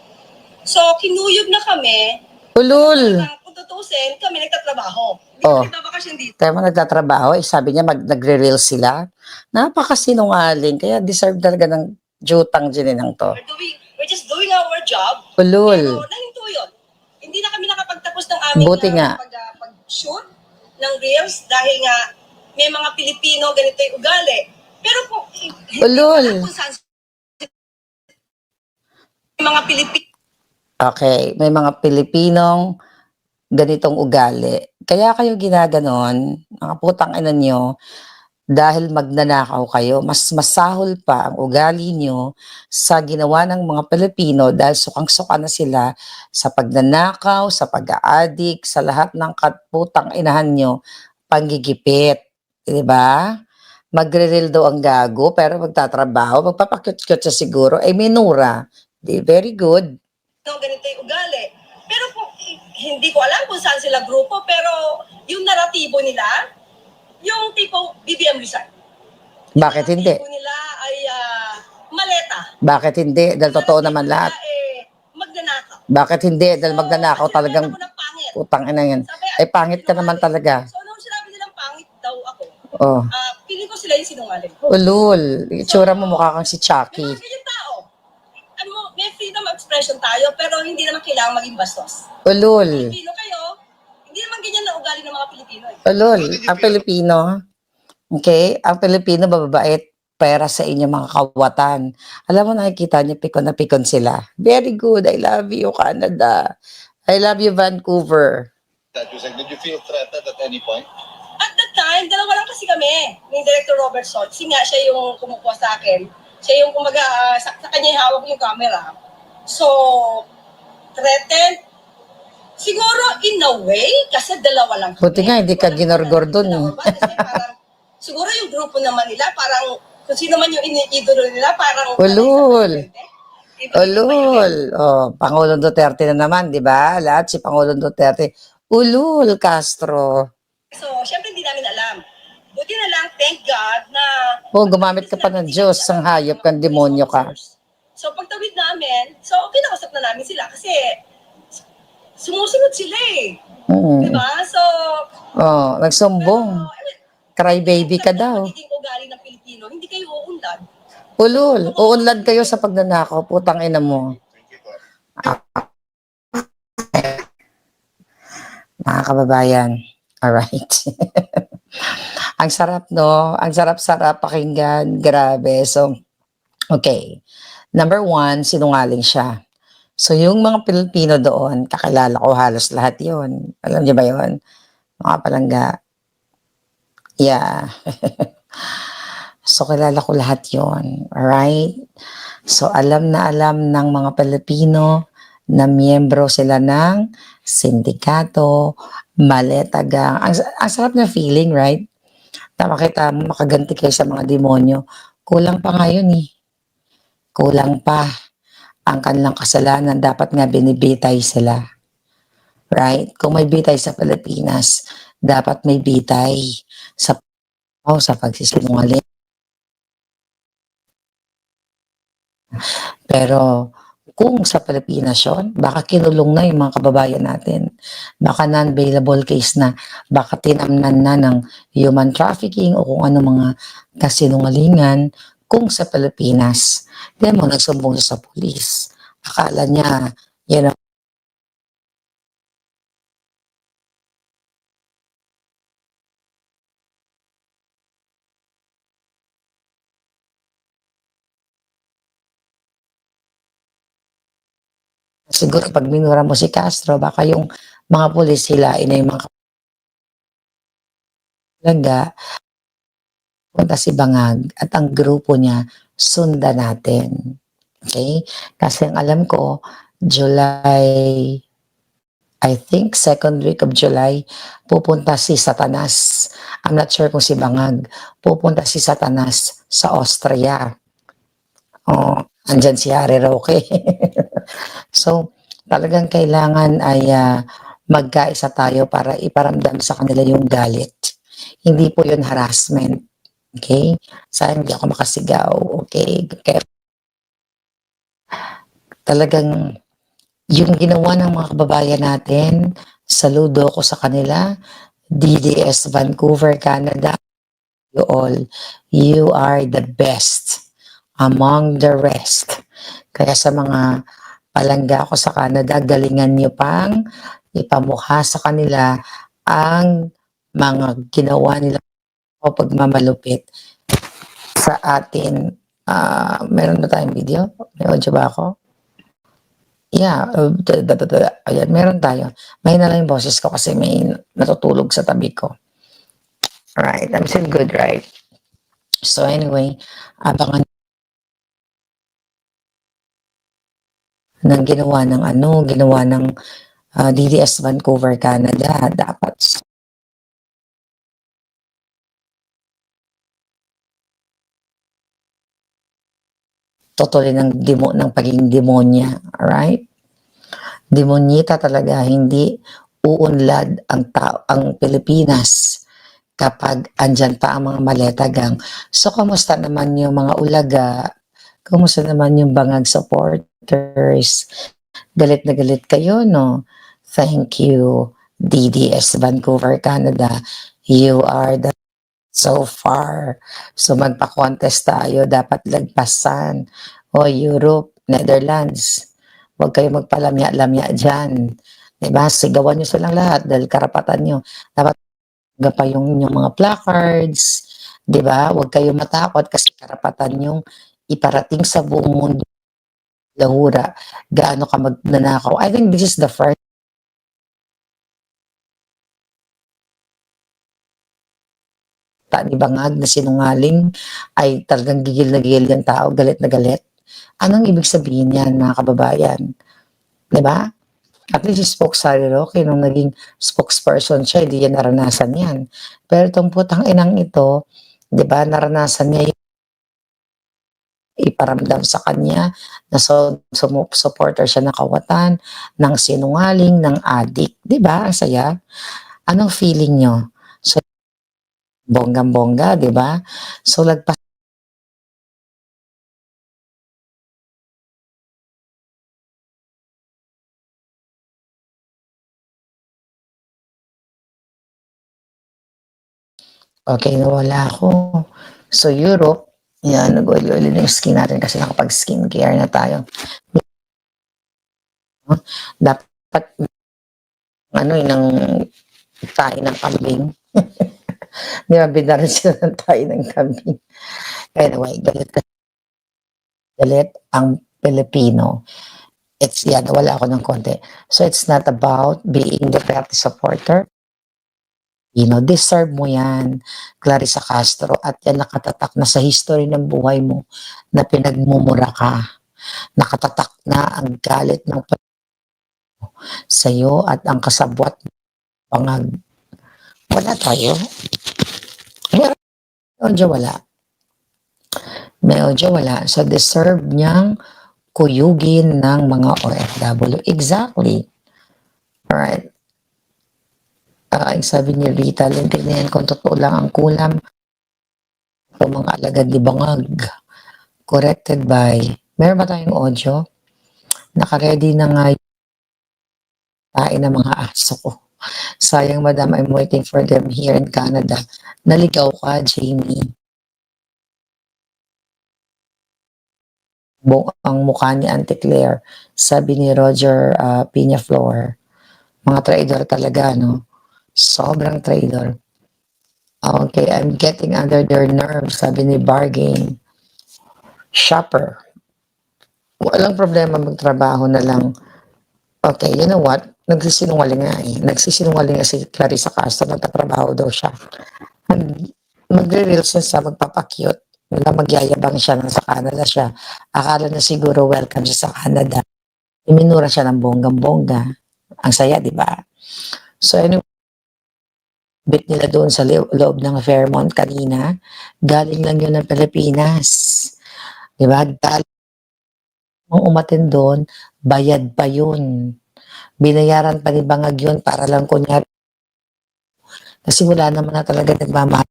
So, kinuyog na kami. Ulul! Kung tutusin, kami nagtatrabaho. Hindi Oh. kami nagbabakasyon dito. Tayo mo nagtatrabaho, sabi niya nagre-reel sila. Napakasinungaling, kaya deserve talaga ng jutang gininang to. We're just doing our job. Ulul! Pero nahinto yun. Hindi na kami nakapagtapos ng aming Buti nga. pag-shoot ng reels dahil nga may mga Pilipino ganito yung ugali. Pero kung hindi Ulol. ko alam kung saan yung mga Pilipino Okay, may mga Pilipinong ganitong ugali. Kaya kayo ginaganon, mga putang ina nyo, dahil magnanakaw kayo, mas masahol pa ang ugali nyo sa ginawa ng mga Pilipino dahil sukang-suka na sila sa pagnanakaw, sa pag-aadik, sa lahat ng putang inahan nyo, panggigipit. Diba? Magre-reel daw ang gago, pero magtatrabaho, magpapakyut-kyut siya siguro, minura. Very good. ganito yung ugali. Pero kung hindi ko alam kung saan sila grupo, pero yung naratibo nila, yung tipo BBM resign. Bakit hindi? Yung tipo nila ay maleta. Bakit hindi? Dahil totoo naman lahat. Magnanakaw. Bakit hindi? Dahil magnanakaw talagang Ako ng pangit. putang ina yan. Sabi, Ay, pangit ka naman talaga. So, nung sinabi nilang pangit daw ako, Oh. feeling ko sila yung sinungaling. Ulul. Itsura mo mukha kang si Chucky. Yung mga ganyan tao, ano mo, may freedom of expression tayo, pero hindi naman kailangan maging bastos. Ulul. Pilipino kayo, hindi naman ganyan na ugali ng mga Pilipino eh. Ulul. Ang Pilipino, okay? Ang Pilipino mababait pera sa inyo mga kawatan. Alam mo, nakikita niyo, pikon na pikon sila. Very good. I love you, Canada. I love you, Vancouver. That you said, did you feel threatened at any point? At that time, dalawa lang kasi kami ni Director Robert Sot. Kasi nga siya yung kumukuha sa akin. Siya yung kumaga, sa kanya yung hawak yung camera. So, threatened, siguro in a way, kasi dalawa lang kami. Buti nga, hindi ka Walang ginorgor dun, dalawa ba? Kasi parang, siguro yung grupo naman nila, parang, kung sino man yung iniidolo nila, parang... Ulul. Iba-iba yun. Ulul. Oh, Pangulong Duterte na naman, di ba? Lahat si Pangulong Duterte. Ulul, Castro. So, syempre hindi namin alam. Buti na lang, thank God, na... Oh, gumamit ka pa ng Diyos, ang hayop kang demonyo ka. So, pagtawid namin, so, kinakausap na namin sila kasi sumusunod sila eh. Mm. Diba? So, Oh, nagsumbong. Cry baby ka daw. Magiging ugali ng Pilipino, hindi kayo uunlad. Ulul, uunlad kayo sa pagnanakaw, putang ina mo. Mga kababayan. Alright. Ang sarap, no? Ang sarap-sarap pakinggan. Grabe. So, okay. Number one, sinungaling siya. So, yung mga Pilipino doon, kakilala ko halos lahat yon. Alam niyo ba yon? Mga palangga. Yeah. So, kilala ko lahat yon. Alright? So, alam na alam ng mga Pilipino na miyembro sila ng sindikato, maletagang. Ang sarap na feeling, right? Na makita mo, makaganti kayo sa mga demonyo. Kulang pa nga yun eh. Kulang pa. Ang kanilang kasalanan, dapat nga binibitay sila. Right? Kung may bitay sa Pilipinas, dapat may bitay sa pagsisinungaling. Pero kung sa Pilipinas yun, baka kinulong na yung mga kababayan natin. Baka non-bailable case na, baka tinamnan na ng human trafficking o kung ano mga kasinungalingan kung sa Pilipinas. Di mo, nagsumbong sa pulis. Akala niya, you know, siguro pag minura mo si Castro, baka yung mga pulis hilain na yung mga kapalaga, punta si Bangag at ang grupo niya, sundan natin. Okay? Kasi ang alam ko, July, I think second week of July, pupunta si Satanas. I'm not sure kung si Bangag. Pupunta si Satanas sa Austria. Oh, andyan si Harry Roque. So, talagang kailangan ay magkaisa tayo para iparamdam sa kanila yung galit. Hindi po yun harassment. Okay? Sana hindi ako makasigaw. Okay? Kaya talagang yung ginawa ng mga kababayan natin, saludo ko sa kanila, DDS Vancouver, Canada, you all, you are the best among the rest. Kaya sa mga palangga ko sa Canada, galingan nyo pang ipamukha sa kanila ang mga ginawa nila o pagmamalupit sa atin. Meron ba tayong video? May audio ba ako? Yeah, ayan, meron tayo. May na lang yung boses ko kasi may natutulog sa tabi ko. Alright, I'm still good, right? So anyway, abangan ng ginawa ng DDS Vancouver, Canada. Dapat totally ng pagiging demonya. Alright? Demonyita talaga, hindi uunlad ang Pilipinas kapag andyan pa ang mga maletagang. So, kamusta naman yung mga ulaga? Kamusta naman yung Bangag supporters? Galit na galit kayo, no? Thank you. DDS Vancouver, Canada. You are the so far. So magpa-contest tayo, dapat lagpasan. O Europe, Netherlands, huwag kayo magpalamya-lamya dyan. Diba? Sigawan nyo silang lahat dahil karapatan nyo. Dapat pa yung inyong mga placards. Diba? Huwag kayo matakot kasi karapatan yung iparating sa buong mundo lahura gaano ka magnanakaw. I think this is the first ni Bangag na sinungaling ay talagang gigil na gigil yung tao, galit na galit. Anong ibig sabihin yan, mga kababayan? Diba? At least si Spoke Sally Roque, nung naging spokesperson siya, hindi niya naranasan yan. Pero itong putang inang ito, diba, naranasan niya yung iparamdam sa kanya na supporter siya ng kawatan, ng sinungaling, ng adik. Diba? Ang saya. Anong feeling nyo? So, bonggang-bongga, diba? So, lagpas okay, nawala ako. So, Europe, yan, nag-oil-oil na yung skin natin kasi nakapag-skincare na tayo. Dapat, ng tayo ng kambing. Di ba, binarin sila ng tayo ng kambing. Anyway, galit ang Pilipino. It's, yan, wala ako ng konti. So, it's not about being the party supporter. Deserve mo yan, Clarissa Castro, at yan nakatatak na sa history ng buhay mo na pinagmumura ka. Nakatatak na ang galit ng sa'yo at ang kasabwat pangag. Wala tayo. May audio, wala. May audio, wala. So, deserve niyang kuyugin ng mga OFW. Exactly. Alright. Sabi ni Rita, tingnan kung totoo lang ang kulam o mga alagad ni Bangag. Corrected by, meron ba tayong audio? Naka-ready na nga yung tain ng mga aso ko. Sayang, madam, I'm waiting for them here in Canada. Naligaw ka, Jamie. Ang mukha ni Auntie Claire, sabi ni Roger Piñaflor. Mga traidor talaga, no? Sobrang traidor. Okay, I'm getting under their nerves, sabi ni Bargain. Shopper. Walang problema, magtrabaho na lang. Okay, you know what? Nagsisinungaling nga eh. Nagsisinungaling nga si Clarissa Castro, magtatrabaho daw siya. Magre-reels siya, magpapakyut. Wala, magyayabang siya, nasa Canada siya. Akala na siguro welcome siya sa Canada. Iminura siya ng bonggang-bongga. Ang saya, di ba? So anyway, bit nila doon sa loob ng Fairmont kanina, galing lang yun ng Pilipinas. Di ba? Kung umatin doon, bayad pa yun. Binayaran pa ni Bangag yun para lang kunyari. Kasi wala naman na talaga nagmamahal.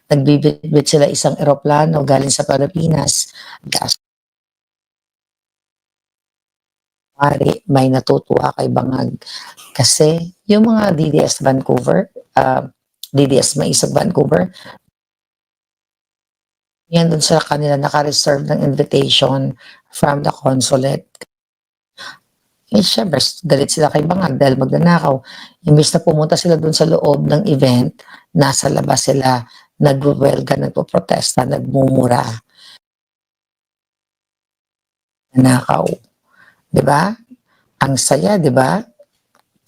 Nagbibit sila isang eroplano galing sa Pilipinas. Gas. May natutuwa kay Bangag. Kasi yung mga DDS Vancouver, DDS Maisog Vancouver, yan dun sa kanila naka-reserve ng invitation from the consulate. Eh, syempre, galit sila kay Bangag dahil magnanakaw. Imbis na pumunta sila dun sa loob ng event, nasa labas sila, nagwelga, nagpo-protesta, nagmumura. Nanakaw. Diba? Ang saya, diba?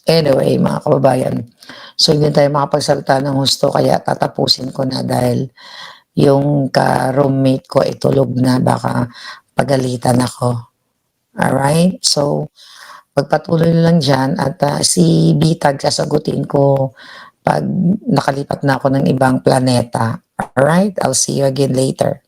Anyway, mga kababayan. So, hindi tayo makapagsalita ng husto, kaya tatapusin ko na dahil yung ka-roommate ko itulog na, baka pagalitan ako. Alright? So, pagpatuloy lang dyan at si Bitag sasagutin ko pag nakalipat na ako ng ibang planeta. Alright? I'll see you again later.